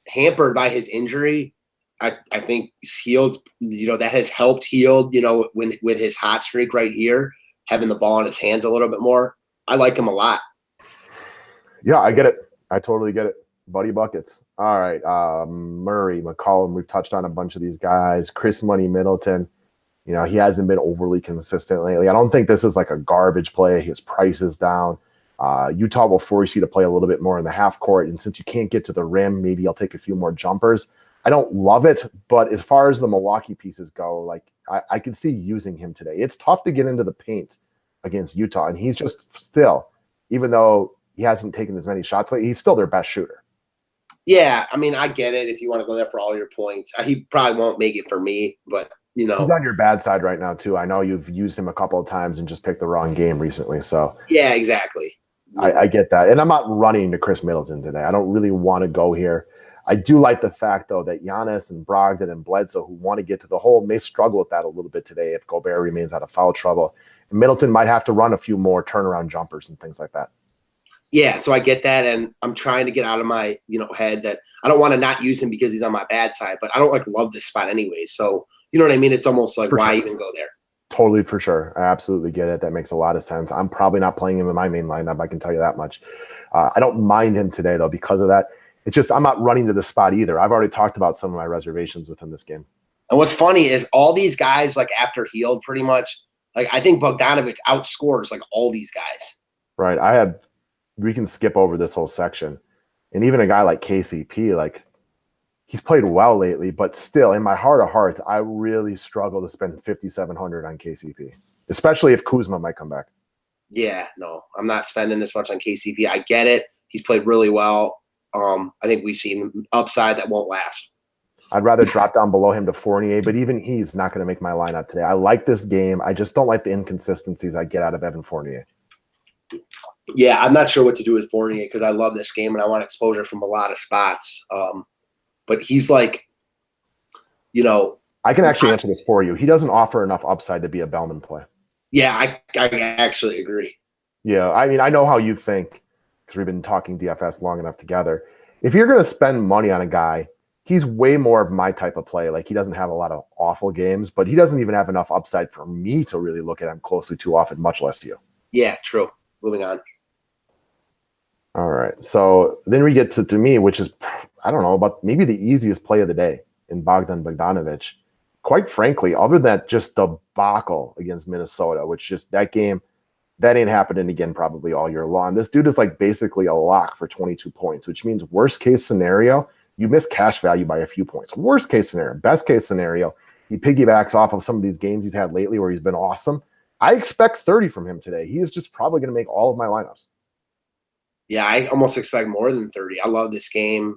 hampered by his injury. I think Hield, that has helped Hield, with his hot streak right here, having the ball in his hands a little bit more. I like him a lot. Yeah, I get it. I totally get it. Buddy buckets. All right. Murray, McCollum, we've touched on a bunch of these guys. Chris Money Middleton, he hasn't been overly consistent lately. I don't think this is like a garbage play. His price is down. Utah will force you to play a little bit more in the half court. And since you can't get to the rim, maybe I'll take a few more jumpers. I don't love it, but as far as the Milwaukee pieces go, I could see using him today. It's tough to get into the paint against Utah, and he's just still, even though he hasn't taken as many shots, he's still their best shooter. Yeah, I mean, I get it if you want to go there for all your points. He probably won't make it for me, but, He's on your bad side right now, too. I know you've used him a couple of times and just picked the wrong game recently, so. Yeah, exactly. I get that. And I'm not running to Chris Middleton today. I don't really want to go here. I do like the fact, though, that Giannis and Brogdon and Bledsoe, who want to get to the hole, may struggle with that a little bit today if Gobert remains out of foul trouble. And Middleton might have to run a few more turnaround jumpers and things like that. Yeah, so I get that, and I'm trying to get out of my head that I don't want to not use him because he's on my bad side, but I don't love this spot anyway. So you know what I mean? It's almost like why even go there? Totally, for sure. I absolutely get it. That makes a lot of sense. I'm probably not playing him in my main lineup. I can tell you that much. I don't mind him today though because of that. It's just I'm not running to the spot either. I've already talked about some of my reservations with him this game. And what's funny is all these guys after Hield pretty much. I think Bogdanovich outscores all these guys. Right. We can skip over this whole section. And even a guy like KCP, he's played well lately, but still in my heart of hearts, I really struggle to spend $5,700 on KCP, especially if Kuzma might come back. Yeah, no, I'm not spending this much on KCP. I get it. He's played really well. I think we've seen upside that won't last. I'd rather drop down below him to Fournier, but even he's not going to make my lineup today. I like this game. I just don't like the inconsistencies I get out of Evan Fournier. Yeah, I'm not sure what to do with Fournier because I love this game and I want exposure from a lot of spots. But he's I can actually answer this for you. He doesn't offer enough upside to be a Bellman play. Yeah, I actually agree. Yeah, I mean, I know how you think because we've been talking DFS long enough together. If you're going to spend money on a guy, he's way more of my type of play. He doesn't have a lot of awful games, but he doesn't even have enough upside for me to really look at him closely too often, much less you. Yeah, true. Moving on. All right. So then we get to me, which is, I don't know, about maybe the easiest play of the day in Bogden Bogdanovich. Quite frankly, other than just debacle against Minnesota, which just that game, that ain't happening again probably all year long. This dude is basically a lock for 22 points, which means worst case scenario, you miss cash value by a few points. Worst case scenario. Best case scenario, he piggybacks off of some of these games he's had lately where he's been awesome. I expect 30 from him today. He is just probably going to make all of my lineups. Yeah, I almost expect more than 30. I love this game.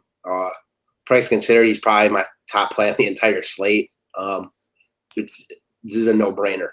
Price considered, he's probably my top play on the entire slate. This is a no-brainer.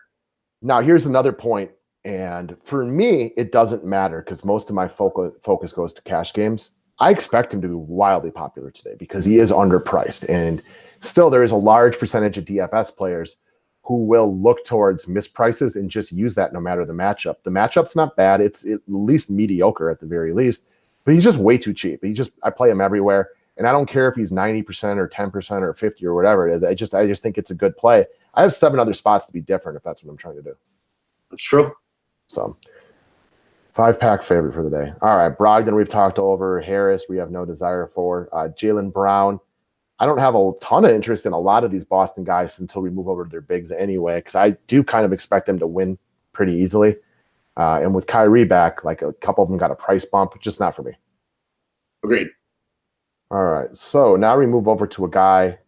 Now, here's another point And for me, it doesn't matter because most of my focus goes to cash games. I expect him to be wildly popular today because he is underpriced. And still, there is a large percentage of DFS players who will look towards misprices and just use that no matter the matchup. The matchup's not bad. It's at least mediocre at the very least, but he's just way too cheap. I play him everywhere. And I don't care if he's 90% or 10% or 50 or whatever it is. I just think it's a good play. I have 7 other spots to be different if that's what I'm trying to do. That's true. So 5-pack favorite for the day. All right, Brogdon we've talked over. Harris we have no desire for. Jaylen Brown. I don't have a ton of interest in a lot of these Boston guys until we move over to their bigs anyway, because I do kind of expect them to win pretty easily. And with Kyrie back, like a couple of them got a price bump, just not for me. Agreed. All right, so now we move over to a guy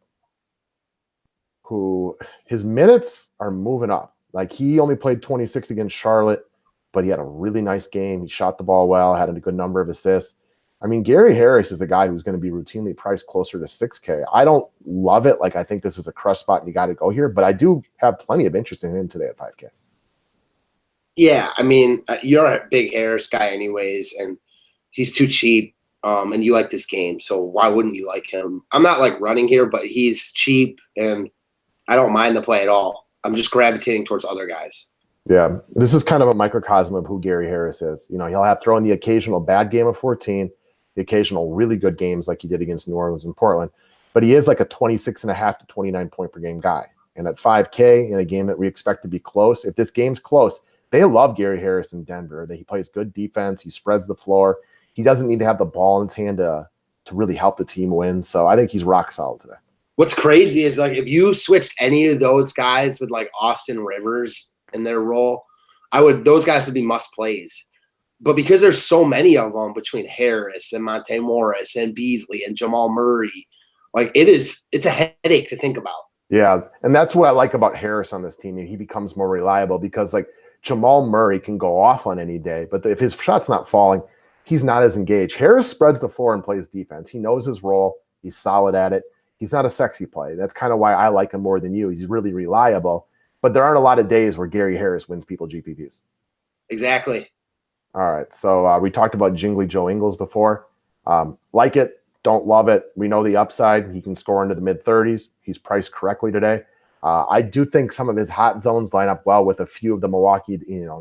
who his minutes are moving up. Like he only played 26 against Charlotte, but he had a really nice game. He shot the ball well, had a good number of assists. I mean, Gary Harris is a guy who's going to be routinely priced closer to 6K. I don't love it. Like I think this is a crush spot and you got to go here, but I do have plenty of interest in him today at 5K. Yeah, I mean, you're a big Harris guy anyways, and he's too cheap, and you like this game, so why wouldn't you like him? I'm not like running here, but he's cheap, and I don't mind the play at all. I'm just gravitating towards other guys. Yeah, this is kind of a microcosm of who Gary Harris is. You know, he'll have thrown the occasional bad game of 14, the occasional really good games like he did against New Orleans and Portland, but he is like a 26.5 to 29 point per game guy. And at 5K in a game that we expect to be close, if this game's close, they love Gary Harris in Denver. That he plays good defense, he spreads the floor. He doesn't need to have the ball in his hand to really help the team win. So I think he's rock solid today. What's crazy is like if you switched any of those guys with like Austin Rivers in their role, those guys would be must plays. But because there's so many of them between Harris and Monte Morris and Beasley and Jamal Murray, like it's a headache to think about. Yeah, and that's what I like about Harris on this team. He becomes more reliable because like Jamal Murray can go off on any day, but if his shot's not falling, he's not as engaged. Harris spreads the floor and plays defense. He knows his role. He's solid at it. He's not a sexy play. That's kind of why I like him more than you. He's really reliable, but there aren't a lot of days where Gary Harris wins people GPPs. Exactly. All right, so we talked about Jingly Joe Ingles before. Like it, don't love it. We know the upside. He can score into the mid-30s. He's priced correctly today. I do think some of his hot zones line up well with a few of the Milwaukee,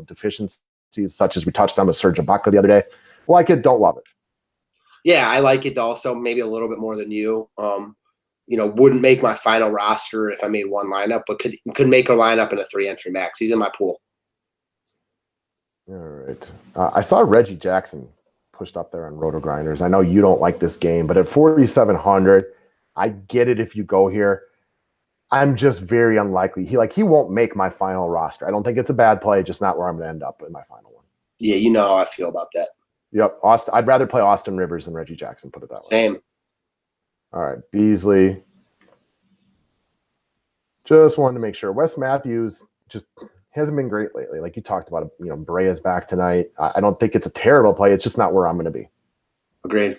deficiencies, such as we touched on with Serge Ibaka the other day. Like it, don't love it. Yeah, I like it also, maybe a little bit more than you. Wouldn't make my final roster if I made one lineup, but could make a lineup in a 3-entry max. He's in my pool. All right. I saw Reggie Jackson pushed up there on Roto Grinders. I know you don't like this game, but at 4,700, I get it if you go here. I'm just very unlikely. He won't make my final roster. I don't think it's a bad play, just not where I'm going to end up in my final one. Yeah, you know how I feel about that. Yep. I'd rather play Austin Rivers than Reggie Jackson, put it that way. Same. All right. Beasley. Just wanted to make sure. Wes Matthews just hasn't been great lately. Like you talked about, Brea's back tonight. I don't think it's a terrible play. It's just not where I'm going to be. Agreed.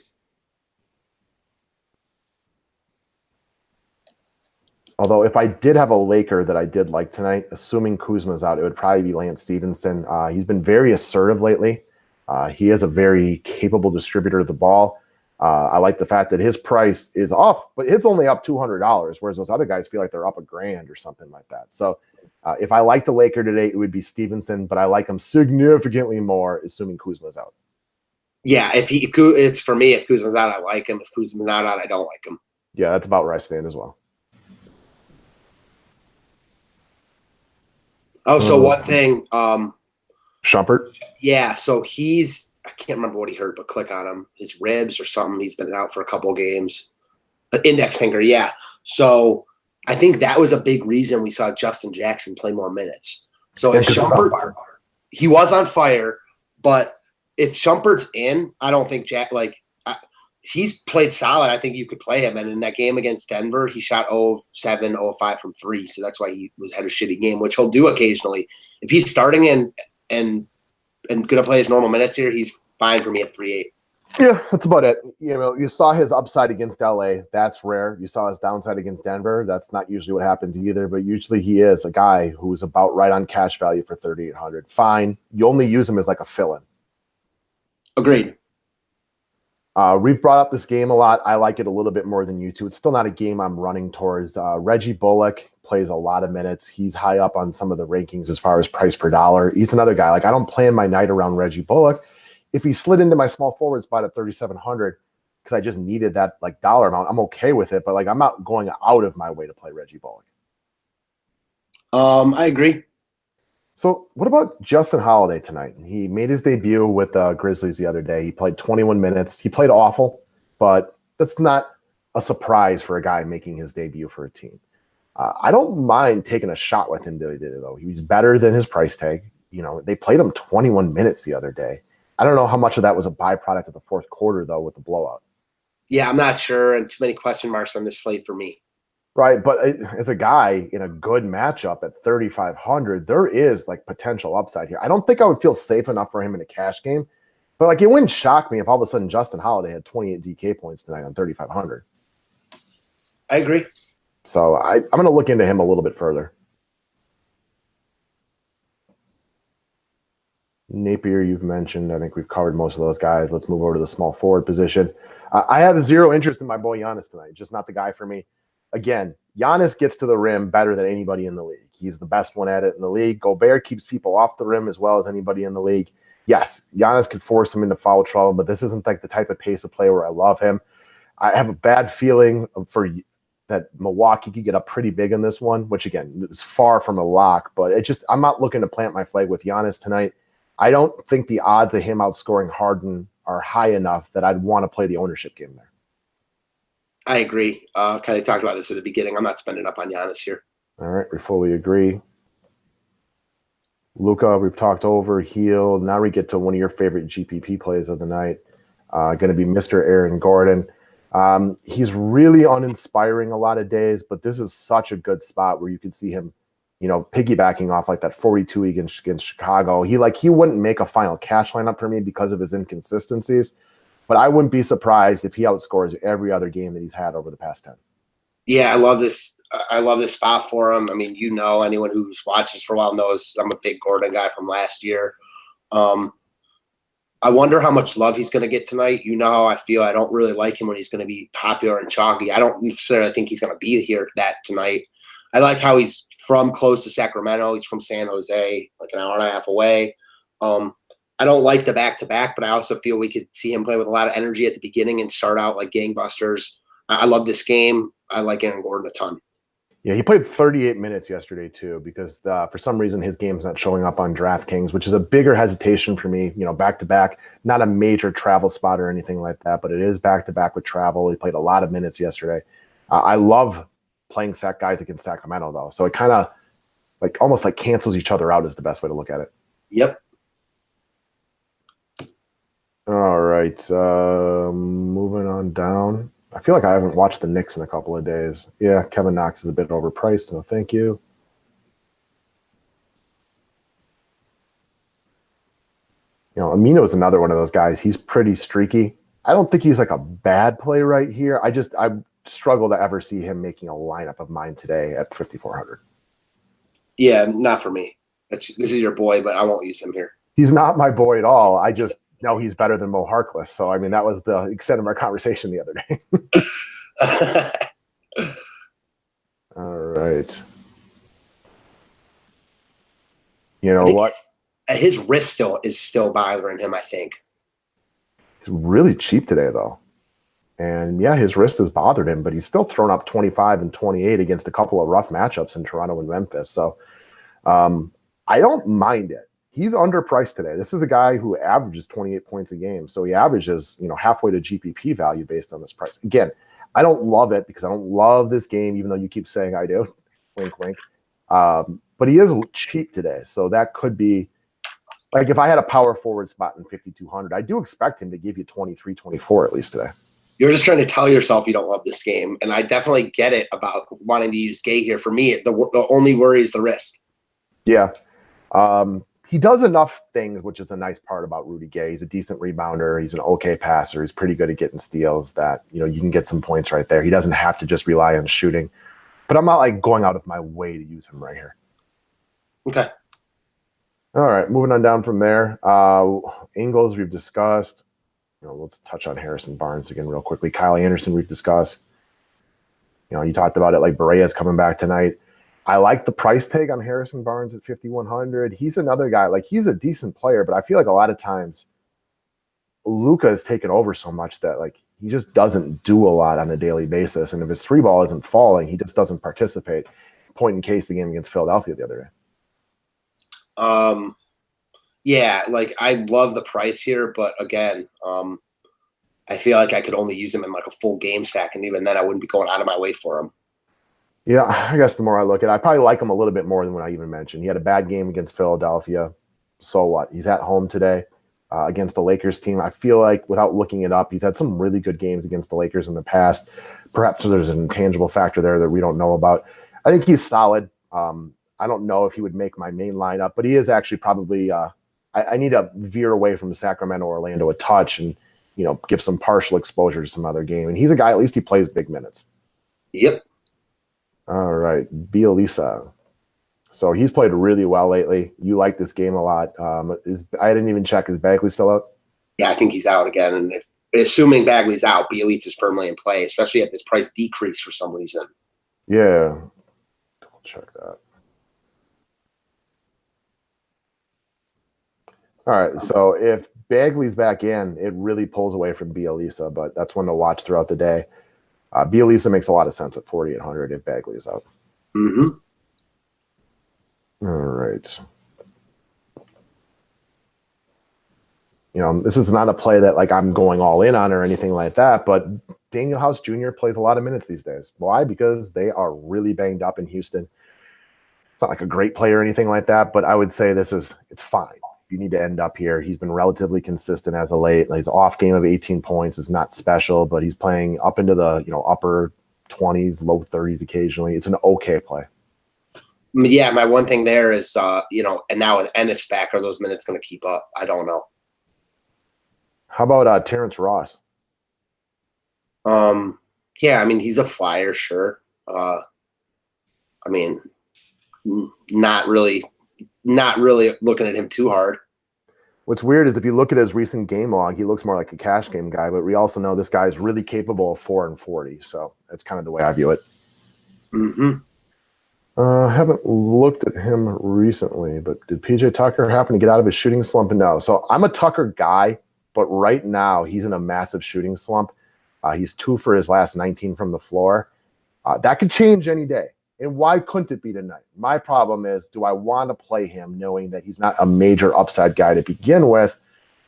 Although if I did have a Laker that I did like tonight, assuming Kuzma's out, it would probably be Lance Stephenson. He's been very assertive lately. He is a very capable distributor of the ball. I like the fact that his price is up, but it's only up $200, whereas those other guys feel like they're up $1,000 or something like that. So if I liked a Laker today, it would be Stephenson, but I like him significantly more, assuming Kuzma's out. Yeah, it's for me. If Kuzma's out, I like him. If Kuzma's not out, I don't like him. Yeah, that's about where I stand as well. Oh, so one thing. Shumpert? Yeah, so I can't remember what he hurt, but click on him. His ribs or something. He's been out for a couple of games. Index finger, yeah. So I think that was a big reason we saw Justin Jackson play more minutes. So if Shumpert, he was on fire, but if Shumpert's in, I don't think he's played solid. I think you could play him. And in that game against Denver, he shot 0-7, 0-5 from 3. So that's why he had a shitty game, which he'll do occasionally. If he's starting and going to play his normal minutes here, he's fine for me at 3.8. Yeah, that's about it. You saw his upside against LA. That's rare. You saw his downside against Denver. That's not usually what happens either, but usually he is a guy who's about right on cash value for 3,800. Fine. You only use him as like a fill-in. Agreed. We've brought up this game a lot. I like it a little bit more than you two. It's still not a game I'm running towards. Reggie Bullock plays a lot of minutes. He's high up on some of the rankings as far as price per dollar. He's another guy. Like, I don't plan my night around Reggie Bullock. If he slid into my small forward spot at 3,700 because I just needed that like dollar amount, I'm okay with it. But like, I'm not going out of my way to play Reggie Bullock. I agree. So what about Justin Holiday tonight? He made his debut with the Grizzlies the other day. He played 21 minutes. He played awful, but that's not a surprise for a guy making his debut for a team. I don't mind taking a shot with him today, though. He was better than his price tag. They played him 21 minutes the other day. I don't know how much of that was a byproduct of the fourth quarter, though, with the blowout. Yeah, I'm not sure, and too many question marks on this slate for me. Right, but as a guy in a good matchup at 3,500, there is like potential upside here. I don't think I would feel safe enough for him in a cash game, but like it wouldn't shock me if all of a sudden Justin Holiday had 28 DK points tonight on 3,500. I agree. So I'm going to look into him a little bit further. Napier, you've mentioned. I think we've covered most of those guys. Let's move over to the small forward position. I have zero interest in my boy Giannis tonight. Just not the guy for me. Again, Giannis gets to the rim better than anybody in the league. He's the best one at it in the league. Gobert keeps people off the rim as well as anybody in the league. Yes, Giannis could force him into foul trouble, but this isn't like the type of pace of play where I love him. I have a bad feeling that Milwaukee could get up pretty big in this one, which again is far from a lock, but I'm not looking to plant my flag with Giannis tonight. I don't think the odds of him outscoring Harden are high enough that I'd want to play the ownership game there. I agree. Kind of talked about this at the beginning. I'm not spending up on Giannis here. All right, we fully agree. Luca, we've talked over, healed. Now we get to one of your favorite GPP plays of the night. Going to be Mr. Aaron Gordon. He's really uninspiring a lot of days, but this is such a good spot where you can see him, piggybacking off like that 42 against Chicago. He wouldn't make a final cash lineup for me because of his inconsistencies, but I wouldn't be surprised if he outscores every other game that he's had over the past 10. Yeah, I love this. I love this spot for him. I mean, anyone who's watched this for a while knows I'm a big Gordon guy from last year. I wonder how much love he's going to get tonight. How I feel. I don't really like him when he's going to be popular and chalky. I don't necessarily think he's going to be here tonight. I like how he's from close to Sacramento. He's from San Jose, like an hour and a half away. I don't like the back-to-back, but I also feel we could see him play with a lot of energy at the beginning and start out like gangbusters. I love this game. I like Aaron Gordon a ton. Yeah, he played 38 minutes yesterday too because for some reason his game's not showing up on DraftKings, which is a bigger hesitation for me. Back-to-back, not a major travel spot or anything like that, but it is back-to-back with travel. He played a lot of minutes yesterday. I love playing guys against Sacramento though, so it kind of almost cancels each other out is the best way to look at it. Yep. All right, moving on down. I feel like I haven't watched the Knicks in a couple of days. Yeah, Kevin Knox is a bit overpriced. No, thank you. Amino is another one of those guys. He's pretty streaky. I don't think he's like a bad play right here. I struggle to ever see him making a lineup of mine today at 5,400. Yeah, not for me. This is your boy, but I won't use him here. He's not my boy at all. I just know he's better than Mo Harkless. So, I mean, that was the extent of our conversation the other day. All right. You know what? His wrist is still bothering him, I think. He's really cheap today, though. And, yeah, his wrist has bothered him, but he's still thrown up 25 and 28 against a couple of rough matchups in Toronto and Memphis. So I don't mind it. He's underpriced today. This is a guy who averages 28 points a game. So he averages, halfway to GPP value based on this price. Again, I don't love it because I don't love this game, even though you keep saying I do. Wink, wink. But he is cheap today. So that could be, if I had a power forward spot in 5,200, I do expect him to give you 23, 24 at least today. You're just trying to tell yourself you don't love this game. And I definitely get it about wanting to use Gay here. For me, the only worry is the wrist. Yeah. he does enough things, which is a nice part about Rudy Gay. He's a decent rebounder. He's an okay passer. He's pretty good at getting steals that, you can get some points right there. He doesn't have to just rely on shooting. But I'm not like going out of my way to use him right here. Okay. All right, moving on down from there. Ingles, we've discussed. Let's touch on Harrison Barnes again real quickly. Kyle Anderson, we've discussed. You talked about it, like Berea's coming back tonight. I like the price tag on Harrison Barnes at 5,100. He's another guy, like he's a decent player, but I feel like a lot of times Luca has taken over so much that like he just doesn't do a lot on a daily basis. And if his three ball isn't falling, he just doesn't participate. Point in case the game against Philadelphia the other day. Yeah, like I love the price here, but again, I feel like I could only use him in like a full game stack, and even then I wouldn't be going out of my way for him. Yeah, I guess the more I look at it, I probably like him a little bit more than what I even mentioned. He had a bad game against Philadelphia. So what? He's at home today against the Lakers team. I feel like without looking it up, he's had some really good games against the Lakers in the past. Perhaps there's an intangible factor there that we don't know about. I think he's solid. I don't know if he would make my main lineup, but he is actually probably I need to veer away from Sacramento or Orlando a touch and, give some partial exposure to some other game. And he's a guy, at least he plays big minutes. Yep. All right, Bielisa. So he's played really well lately. You like this game a lot. I didn't even check. Is Bagley still out? Yeah, I think he's out again. And assuming Bagley's out, Bielitsa's firmly in play, especially at this price decrease for some reason. Yeah. Double check that. All right, so if Bagley's back in, it really pulls away from Bielisa, but that's one to watch throughout the day. Bielisa makes a lot of sense at 4,800 if Bagley is out. Mm-hmm. All right. This is not a play that like I'm going all in on or anything like that, but Daniel House Jr. plays a lot of minutes these days. Why? Because they are really banged up in Houston. It's not like a great play or anything like that, but I would say it's fine. You need to end up here. He's been relatively consistent as of late. His off game of 18 points is not special, but he's playing up into the upper 20s, low 30s occasionally. It's an okay play. Yeah, my one thing there is, and now with Ennis back, are those minutes going to keep up? I don't know. How about Terrence Ross? Yeah, I mean, he's a flyer, sure. Not really looking at him too hard. What's weird is if you look at his recent game log, he looks more like a cash game guy, but we also know this guy is really capable of 4 and 40. So that's kind of the way I view it. Mm-hmm. I haven't looked at him recently, but did PJ Tucker happen to get out of his shooting slump? No. So I'm a Tucker guy, but right now he's in a massive shooting slump. He's 2 for his last 19 from the floor. That could change any day. And why couldn't it be tonight? My problem is, do I want to play him knowing that he's not a major upside guy to begin with?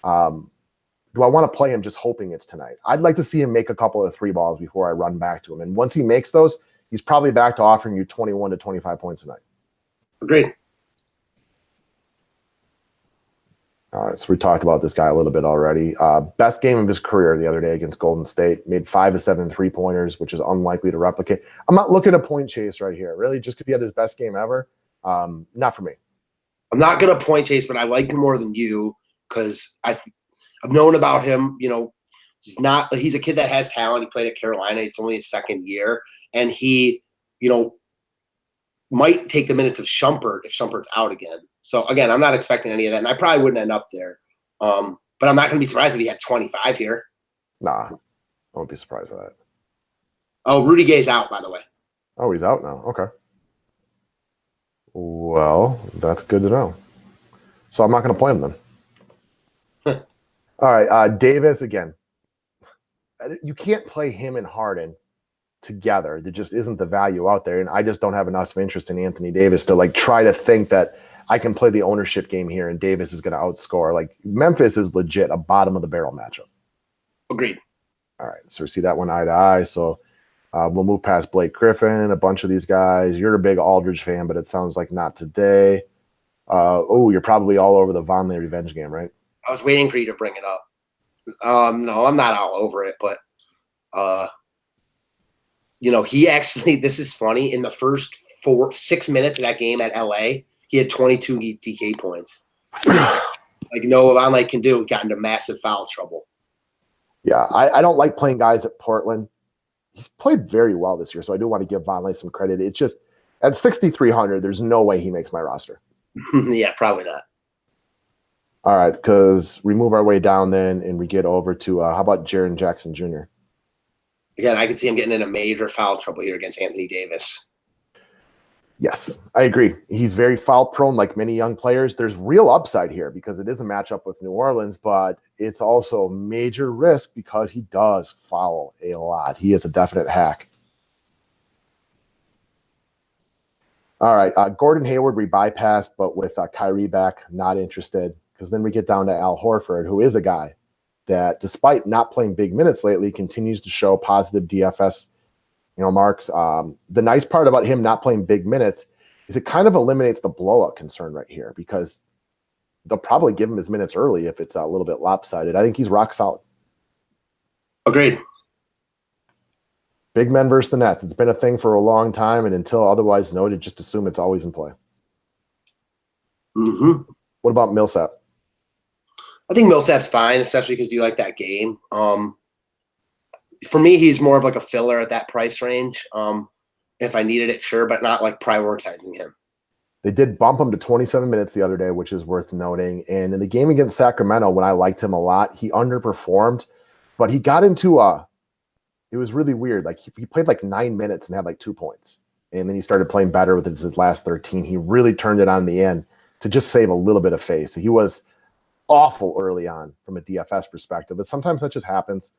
Do I want to play him just hoping it's tonight? I'd like to see him make a couple of 3 balls before I run back to him. And once he makes those, he's probably back to offering you 21 to 25 points tonight. Agreed. All right, so we talked about this guy a little bit already. Best game of his career the other day against Golden State. Made 5 of 7 3-pointers, which is unlikely to replicate. I'm not looking at point chase right here, really, just because he had his best game ever. Not for me. I'm not going to point chase, but I like him more than you because I've known about him. He's a kid that has talent. He played at Carolina. It's only his second year. And he, might take the minutes of Shumpert if Shumpert's out again. So, again, I'm not expecting any of that, and I probably wouldn't end up there. But I'm not going to be surprised if he had 25 here. Nah, I won't be surprised by that. Oh, Rudy Gay's out, by the way. Oh, he's out now. Okay. Well, that's good to know. So I'm not going to play him then. All right, Davis again. You can't play him and Harden together. There just isn't the value out there, and I just don't have enough interest in Anthony Davis to try to think that I can play the ownership game here and Davis is going to outscore. Memphis is legit a bottom of the barrel matchup. Agreed. All right, so we see that one eye to eye. So we'll move past Blake Griffin, a bunch of these guys. You're a big Aldridge fan, but it sounds like not today. You're probably all over the Vonleh revenge game, right? I was waiting for you to bring it up. No, I'm not all over it, but he actually, this is funny, in the first 6 minutes of that game at LA, he had 22 DK points. like Noah Vonleh can do, got into massive foul trouble. Yeah, I don't like playing guys at Portland. He's played very well this year, so I do want to give Vonleh some credit. It's just at 6,300, there's no way he makes my roster. Yeah, probably not. All right, because we move our way down then, and we get over to how about Jaren Jackson Jr.? Again, I could see him getting into major foul trouble here against Anthony Davis. Yes, I agree. He's very foul prone, like many young players. There's real upside here because it is a matchup with New Orleans, but it's also major risk because he does foul a lot. He is a definite hack. All right, Gordon Hayward we bypassed, but with Kyrie back, not interested, because then we get down to Al Horford, who is a guy that, despite not playing big minutes lately, continues to show positive DFS marks. The nice part about him not playing big minutes is it kind of eliminates the blowout concern right here, because they'll probably give him his minutes early if it's a little bit lopsided. I think he's rock solid. Agreed. Big men versus the Nets. It's been a thing for a long time, and until otherwise noted, just assume it's always in play. Mm-hmm. What about Millsap? I think Millsap's fine, especially because you like that game. For me, he's more of like a filler at that price range. If I needed it, sure, but not like prioritizing him. They did bump him to 27 minutes the other day, which is worth noting. And in the game against Sacramento, when I liked him a lot, he underperformed, but he got into it was really weird. Like he played like 9 minutes and had like 2 points. And then he started playing better with his last 13. He really turned it on in the end to just save a little bit of face. He was awful early on from a DFS perspective, but sometimes that just happens.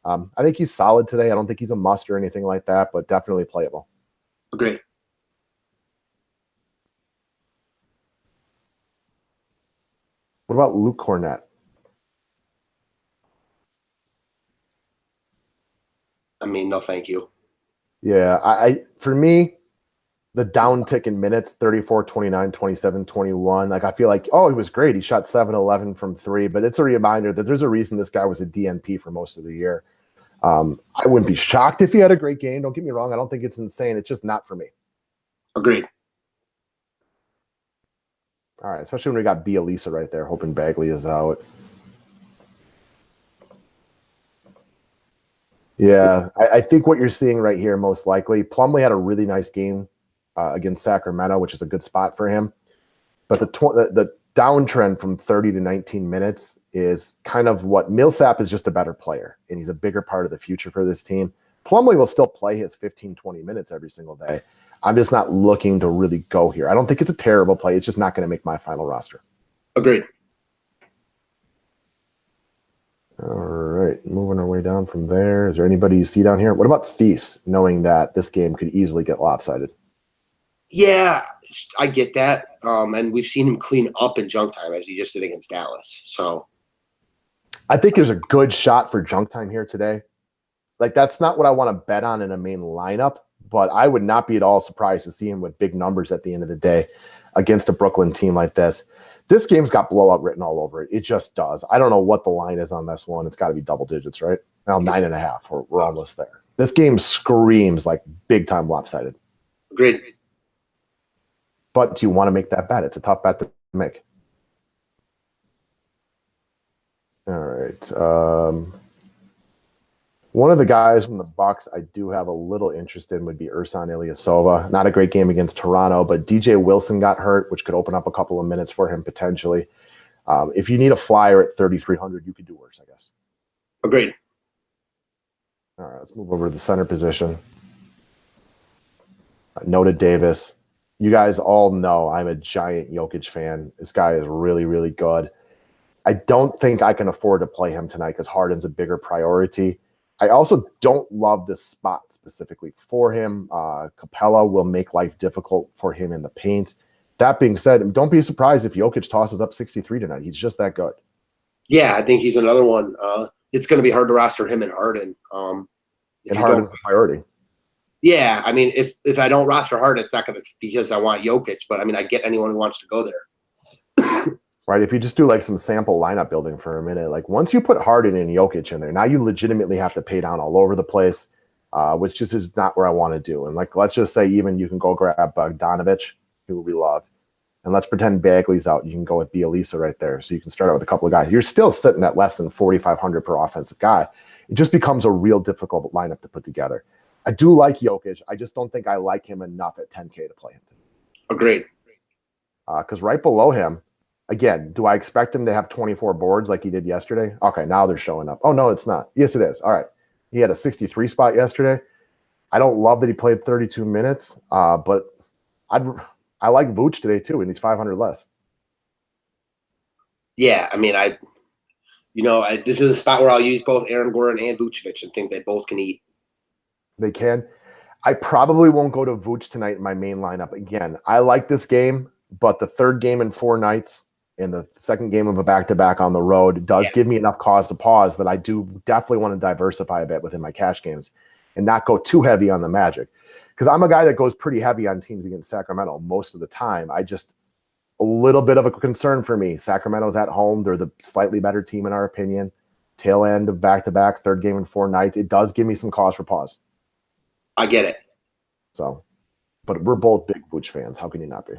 I think he's solid today. I don't think he's a must or anything like that, but definitely playable. Great. What about Luke Cornett? I mean, no, thank you. Yeah, I for me, the downtick in minutes, 34, 29, 27, 21. Like, I feel like, oh, he was great. He shot 7-11 from 3, but it's a reminder that there's a reason this guy was a DNP for most of the year. I wouldn't be shocked if he had a great game. Don't get me wrong. I don't think it's insane. It's just not for me. Agreed. All right, especially when we got Bielisa right there, hoping Bagley is out. Yeah, I think what you're seeing right here, most likely, Plumlee had a really nice game against Sacramento, which is a good spot for him. But the downtrend from 30 to 19 minutes is kind of what Millsap is, just a better player, and he's a bigger part of the future for this team. Plumlee will still play his 15, 20 minutes every single day. I'm just not looking to really go here. I don't think it's a terrible play. It's just not going to make my final roster. Agreed. All right, moving our way down from there. Is there anybody you see down here? What about Thies, knowing that this game could easily get lopsided? Yeah, I get that. And we've seen him clean up in junk time as he just did against Dallas. So I think there's a good shot for junk time here today. Like, that's not what I want to bet on in a main lineup, but I would not be at all surprised to see him with big numbers at the end of the day against a Brooklyn team like this. This game's got blowout written all over it. It just does. I don't know what the line is on this one. It's got to be double digits, right? Now 9.5. We're almost there. This game screams like big time lopsided. Agreed. But do you want to make that bet? It's a tough bet to make. All right. One of the guys from the Bucks I do have a little interest in would be Ersan Ilyasova. Not a great game against Toronto, but DJ Wilson got hurt, which could open up a couple of minutes for him potentially. If you need a flyer at 3,300, you could do worse, I guess. Agreed. All right, let's move over to the center position. Noted Davis. You guys all know I'm a giant Jokic fan. This guy is really, really good. I don't think I can afford to play him tonight because Harden's a bigger priority. I also don't love this spot specifically for him. Capella will make life difficult for him in the paint. That being said, don't be surprised if Jokic tosses up 63 tonight. He's just that good. Yeah, I think he's another one. It's going to be hard to roster him and Harden. And Harden's a priority. Yeah, I mean, if I don't roster Harden, it's not going to be because I want Jokic. But, I mean, I get anyone who wants to go there. Right, if you just do like some sample lineup building for a minute, like once you put Harden and Jokic in there, now you legitimately have to pay down all over the place, which just is not where I want to do. And like, let's just say even you can go grab Bogdanovich, who we love. And let's pretend Bagley's out. You can go with Bielisa right there. So you can start out with a couple of guys. You're still sitting at less than 4,500 per offensive guy. It just becomes a real difficult lineup to put together. I do like Jokic. I just don't think I like him enough at 10K to play him. Agreed. Because right below him, again, do I expect him to have 24 boards like he did yesterday? Okay, now they're showing up. Oh, no, it's not. Yes, it is. All right. He had a 63 spot yesterday. I don't love that he played 32 minutes, but I like Vooch today too, and he's 500 less. Yeah, I mean, this is a spot where I'll use both Aaron Gordon and Vucevic and think they both can eat. They can. I probably won't go to Vooch tonight in my main lineup. Again, I like this game, but the third game in 4 nights and the second game of a back-to-back on the road does give me enough cause to pause that I do definitely want to diversify a bit within my cash games and not go too heavy on the Magic. Because I'm a guy that goes pretty heavy on teams against Sacramento most of the time. A little bit of a concern for me. Sacramento's at home. They're the slightly better team in our opinion. Tail end of back-to-back, third game in 4 nights. It does give me some cause for pause. I get it. So, but we're both big Vooch fans. How can you not be?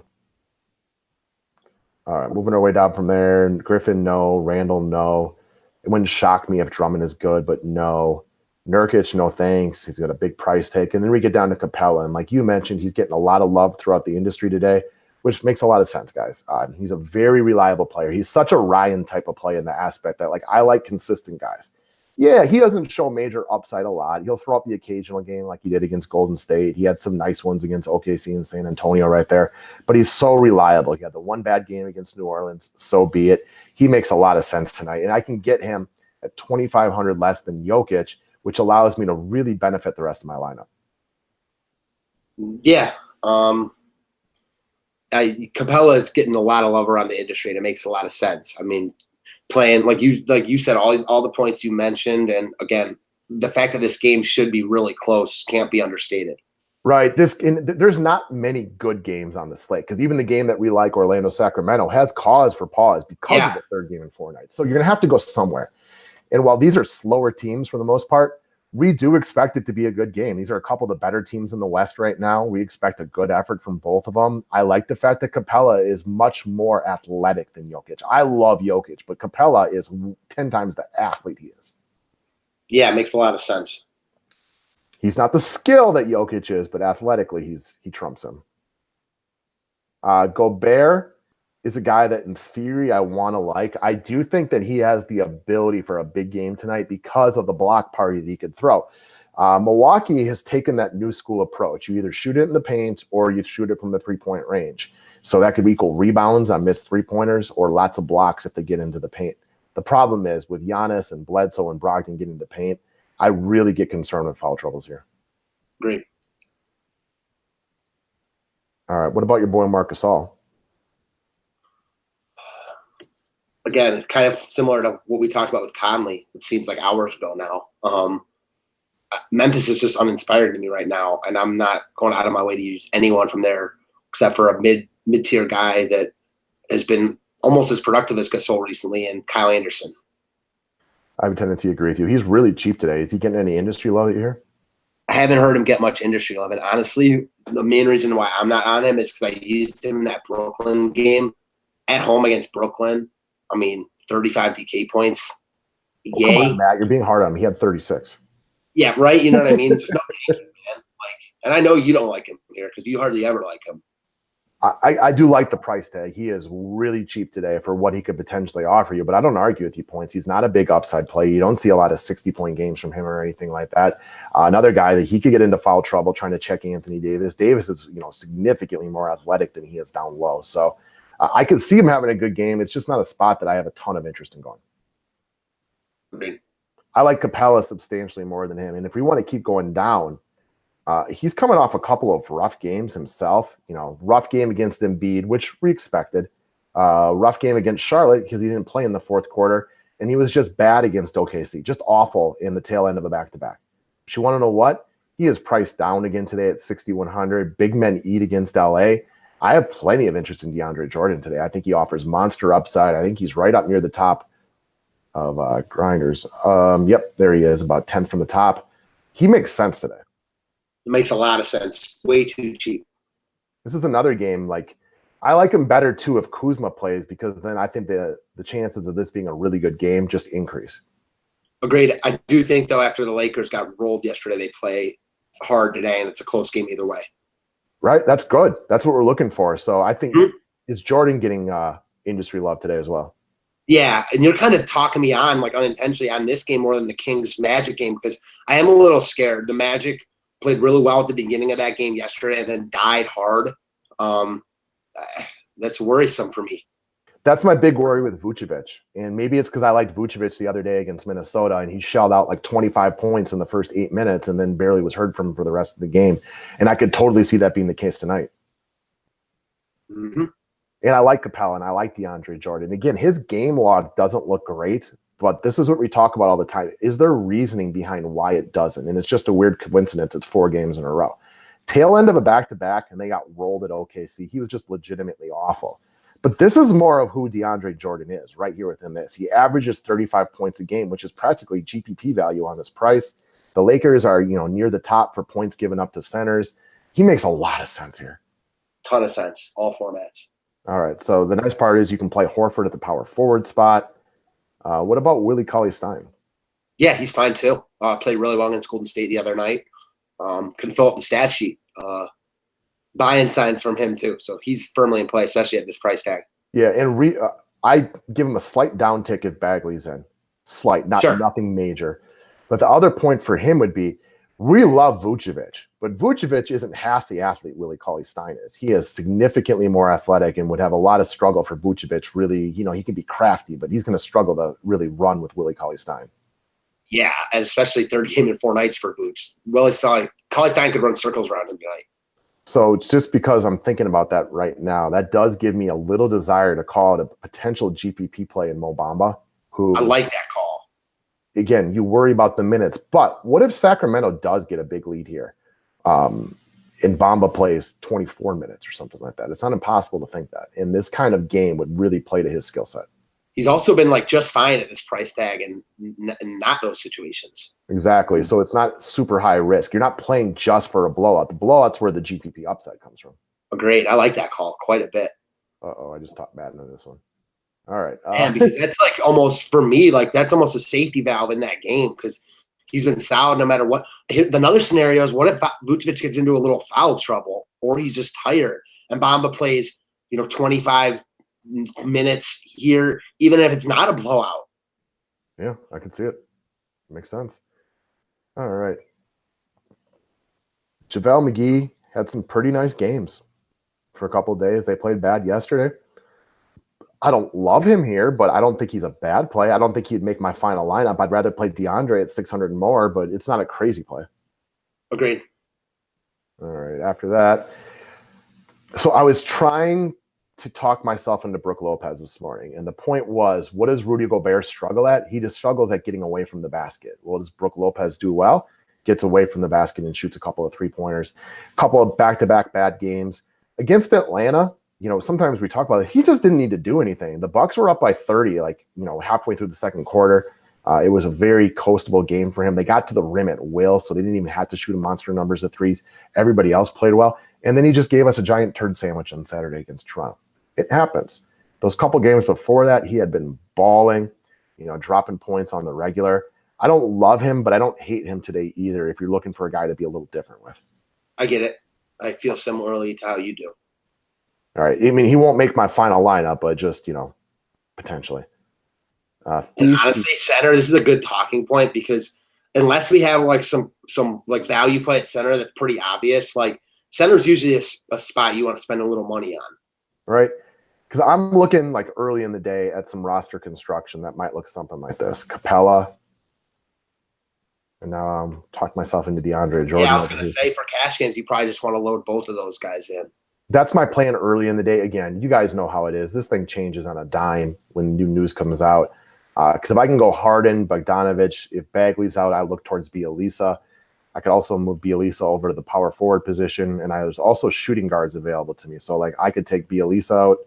All right, moving our way down from there. Griffin, no. Randall, no. It wouldn't shock me if Drummond is good, but no. Nurkic, no thanks. He's got a big price tag. And then we get down to Capella. And like you mentioned, he's getting a lot of love throughout the industry today, which makes a lot of sense, guys. He's a very reliable player. He's such a Ryan type of play in the aspect that, like, I like consistent guys. Yeah, he doesn't show major upside a lot. He'll throw up the occasional game like he did against Golden State. He had some nice ones against OKC and San Antonio right there. But he's so reliable. He had the one bad game against New Orleans. So be it. He makes a lot of sense tonight. And I can get him at 2,500 less than Jokic, which allows me to really benefit the rest of my lineup. Yeah. Capella is getting a lot of love around the industry, and it makes a lot of sense. I mean, playing like you said, all the points you mentioned, and again, the fact that this game should be really close can't be understated. Right. There's not many good games on the slate because even the game that we like, Orlando Sacramento, has cause for pause because of the third game in 4 nights. So you're going to have to go somewhere. And while these are slower teams for the most part, we do expect it to be a good game. These are a couple of the better teams in the West right now. We expect a good effort from both of them. I like the fact that Capella is much more athletic than Jokic. I love Jokic, but Capella is 10 times the athlete he is. Yeah, it makes a lot of sense. He's not the skill that Jokic is, but athletically he trumps him. Gobert is a guy that in theory I want to like. I do think that he has the ability for a big game tonight because of the block party that he could throw. Milwaukee has taken that new school approach. You either shoot it in the paint or you shoot it from the 3-point range. So that could equal rebounds on missed 3-pointers or lots of blocks if they get into the paint. The problem is with Giannis and Bledsoe and Brogdon getting into the paint, I really get concerned with foul troubles here. Great. All right. What about your boy Marc Gasol? Again, it's kind of similar to what we talked about with Conley. It seems like hours ago now. Memphis is just uninspired to me right now, and I'm not going out of my way to use anyone from there except for a mid-tier guy that has been almost as productive as Gasol recently, and Kyle Anderson. I have a tendency to agree with you. He's really cheap today. Is he getting any industry love here? I haven't heard him get much industry love, and honestly, the main reason why I'm not on him is because I used him in that Brooklyn game at home against Brooklyn. I mean, 35 DK points. Yay. Come on, Matt. You're being hard on him. He had 36. Yeah, right. You know what I mean? Just no thank you, man. And I know you don't like him here because you hardly ever like him. I do like the price tag. He is really cheap today for what he could potentially offer you, but I don't argue with you points. He's not a big upside play. You don't see a lot of 60-point games from him or anything like that. Another guy that he could get into foul trouble trying to check Anthony Davis. Davis is, significantly more athletic than he is down low. So I could see him having a good game. It's just not a spot that I have a ton of interest in going. Right. I like Capella substantially more than him. And if we want to keep going down, he's coming off a couple of rough games himself. Rough game against Embiid, which we expected. Rough game against Charlotte because he didn't play in the fourth quarter. And he was just bad against OKC, just awful in the tail end of a back-to-back. But you want to know what? He is priced down again today at 6,100. Big men eat against LA. I have plenty of interest in DeAndre Jordan today. I think he offers monster upside. I think he's right up near the top of grinders. Yep, there he is, about 10th from the top. He makes sense today. It makes a lot of sense. Way too cheap. This is another game, like, I like him better too if Kuzma plays, because then I think the chances of this being a really good game just increase. Agreed. I do think, though, after the Lakers got rolled yesterday, they play hard today, and it's a close game either way. Right? That's good. That's what we're looking for. So I think is Jordan getting industry love today as well? Yeah, and you're kind of talking me on, like unintentionally, on this game more than the Kings Magic game, because I am a little scared. The Magic played really well at the beginning of that game yesterday and then died hard. That's worrisome for me. That's my big worry with Vucevic. And maybe it's because I liked Vucevic the other day against Minnesota, and he shelled out like 25 points in the first 8 minutes and then barely was heard from for the rest of the game. And I could totally see that being the case tonight. Mm-hmm. And I like Capella and I like DeAndre Jordan. Again, his game log doesn't look great, but this is what we talk about all the time. Is there reasoning behind why it doesn't? And it's just a weird coincidence. It's 4 games in a row. Tail end of a back-to-back, and they got rolled at OKC. He was just legitimately awful. But this is more of who DeAndre Jordan is right here within this. He averages 35 points a game, which is practically GPP value on this price. The Lakers are, near the top for points given up to centers. He makes a lot of sense here. Ton of sense, all formats. All right, so the nice part is you can play Horford at the power forward spot. What about Willie Cauley-Stein? Yeah, he's fine too. Played really well against Golden State the other night. Couldn't fill up the stat sheet. Buying signs from him too, so he's firmly in play, especially at this price tag. Yeah, and I give him a slight downtick if Bagley's in. Slight, nothing major. But the other point for him would be, we love Vucevic, but Vucevic isn't half the athlete Willie Cauley-Stein is. He is significantly more athletic and would have a lot of struggle for Vucevic. Really, he can be crafty, but he's going to struggle to really run with Willie Cauley-Stein. Yeah, and especially third game in 4 nights for Vooch. Cauley-Stein could run circles around him tonight. So just because I'm thinking about that right now, that does give me a little desire to call it a potential GPP play in Mo Bamba. Who I like that call. Again, you worry about the minutes, but what if Sacramento does get a big lead here? And Bamba plays 24 minutes or something like that. It's not impossible to think that. And this kind of game would really play to his skill set. He's also been just fine at this price tag and not those situations. Exactly. So it's not super high risk. You're not playing just for a blowout. The blowout's where the GPP upside comes from. Great. I like that call quite a bit. I just talked Madden on this one. All right. Because that's almost, for me, that's almost a safety valve in that game because he's been solid no matter what. Another scenario is, what if Vucevic gets into a little foul trouble or he's just tired and Bamba plays, 25 minutes here, even if it's not a blowout. Yeah, I can see it. Makes sense. All right. Javale McGee had some pretty nice games for a couple of days. They played bad yesterday. I don't love him here, but I don't think he's a bad play. I don't think he'd make my final lineup. I'd rather play DeAndre at 600 and more, but it's not a crazy play. Agreed. All right. After that, so I was trying to talk myself into Brook Lopez this morning. And the point was, what does Rudy Gobert struggle at? He just struggles at getting away from the basket. Well, does Brook Lopez do well? Gets away from the basket and shoots a couple of 3-pointers, a couple of back-to-back bad games. Against Atlanta, sometimes we talk about it. He just didn't need to do anything. The Bucks were up by 30, halfway through the second quarter. It was a very coastable game for him. They got to the rim at will, so they didn't even have to shoot monster numbers of threes. Everybody else played well. And then he just gave us a giant turd sandwich on Saturday against Toronto. It happens. Those couple games before that, he had been balling, dropping points on the regular. I don't love him, but I don't hate him today either if you're looking for a guy to be a little different with. I get it. I feel similarly to how you do. All right. I mean, he won't make my final lineup, but just, potentially. Honestly, center, this is a good talking point because unless we have some value play at center that's pretty obvious, center's usually a spot you want to spend a little money on. Right? Because I'm looking early in the day at some roster construction that might look something like this. Capella. And now I'm talking myself into DeAndre Jordan. Yeah, I was going to say for cash games, you probably just want to load both of those guys in. That's my plan early in the day. Again, you guys know how it is. This thing changes on a dime when new news comes out. Because if I can go Harden, Bogdanovich, if Bagley's out, I look towards Bielisa. I could also move Bielisa over to the power forward position, and there's also shooting guards available to me. So, I could take Bielisa out.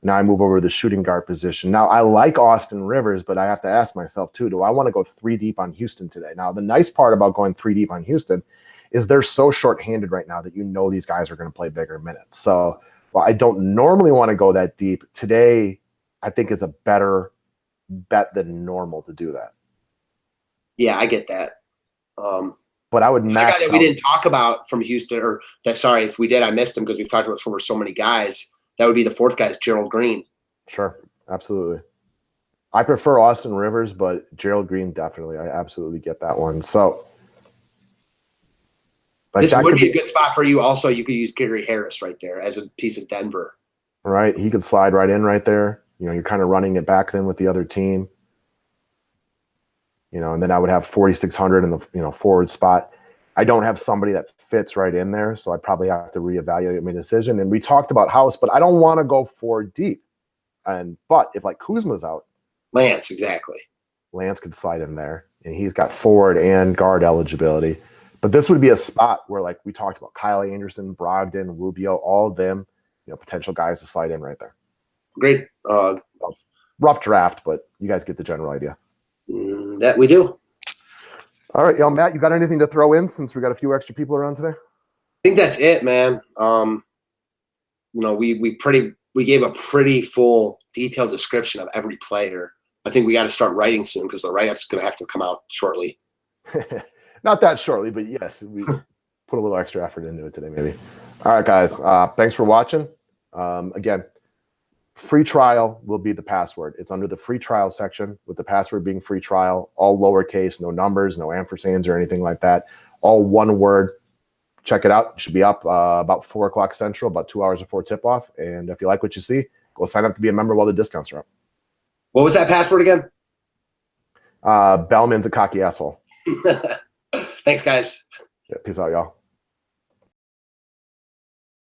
Now I move over to the shooting guard position. Now, I like Austin Rivers, but I have to ask myself, too, do I want to go 3 deep on Houston today? Now, the nice part about going 3 deep on Houston is they're so shorthanded right now that these guys are going to play bigger minutes. So, Well, I don't normally want to go that deep. Today, I think is a better bet than normal to do that. Yeah, I get that. But I would the max guy that we didn't talk about from Houston, or that, sorry, if we did, I missed him because we've talked about for so many guys. That would be the fourth guy, is Gerald Green. Sure, absolutely. I prefer Austin Rivers, but Gerald Green definitely. I absolutely get that one. So this would be a good spot for you. Also, you could use Gary Harris right there as a piece of Denver. Right, he could slide right in right there. You're kind of running it back then with the other team. And then I would have 4,600 in the forward spot. I don't have somebody that fits right in there, so I probably have to reevaluate my decision. And we talked about House, but I don't want to go for deep. But if like Kuzma's out, Lance, exactly. Lance could slide in there, and he's got forward and guard eligibility. But this would be a spot where, like we talked about, Kyle Anderson, Brogdon, Rubio, all of them, potential guys to slide in right there. Great. Rough draft, but you guys get the general idea. That we do. All right, Matt, you got anything to throw in since we got a few extra people around today? I think that's it, man. We gave a pretty full, detailed description of every player. I think we got to start writing soon because the write-up's going to have to come out shortly. Not that shortly, but yes, we put a little extra effort into it today, maybe. All right, guys. Thanks for watching. Again, free trial will be the password. It's under the free trial section with the password being free trial, all lowercase, no numbers, no ampersands or anything like that. All one word. Check it out. It should be up about 4 o'clock Central, about 2 hours before tip-off. And if you like what you see, go sign up to be a member while the discounts are up. What was that password again? Bellman's a cocky asshole. Thanks, guys. Yeah, peace out, y'all.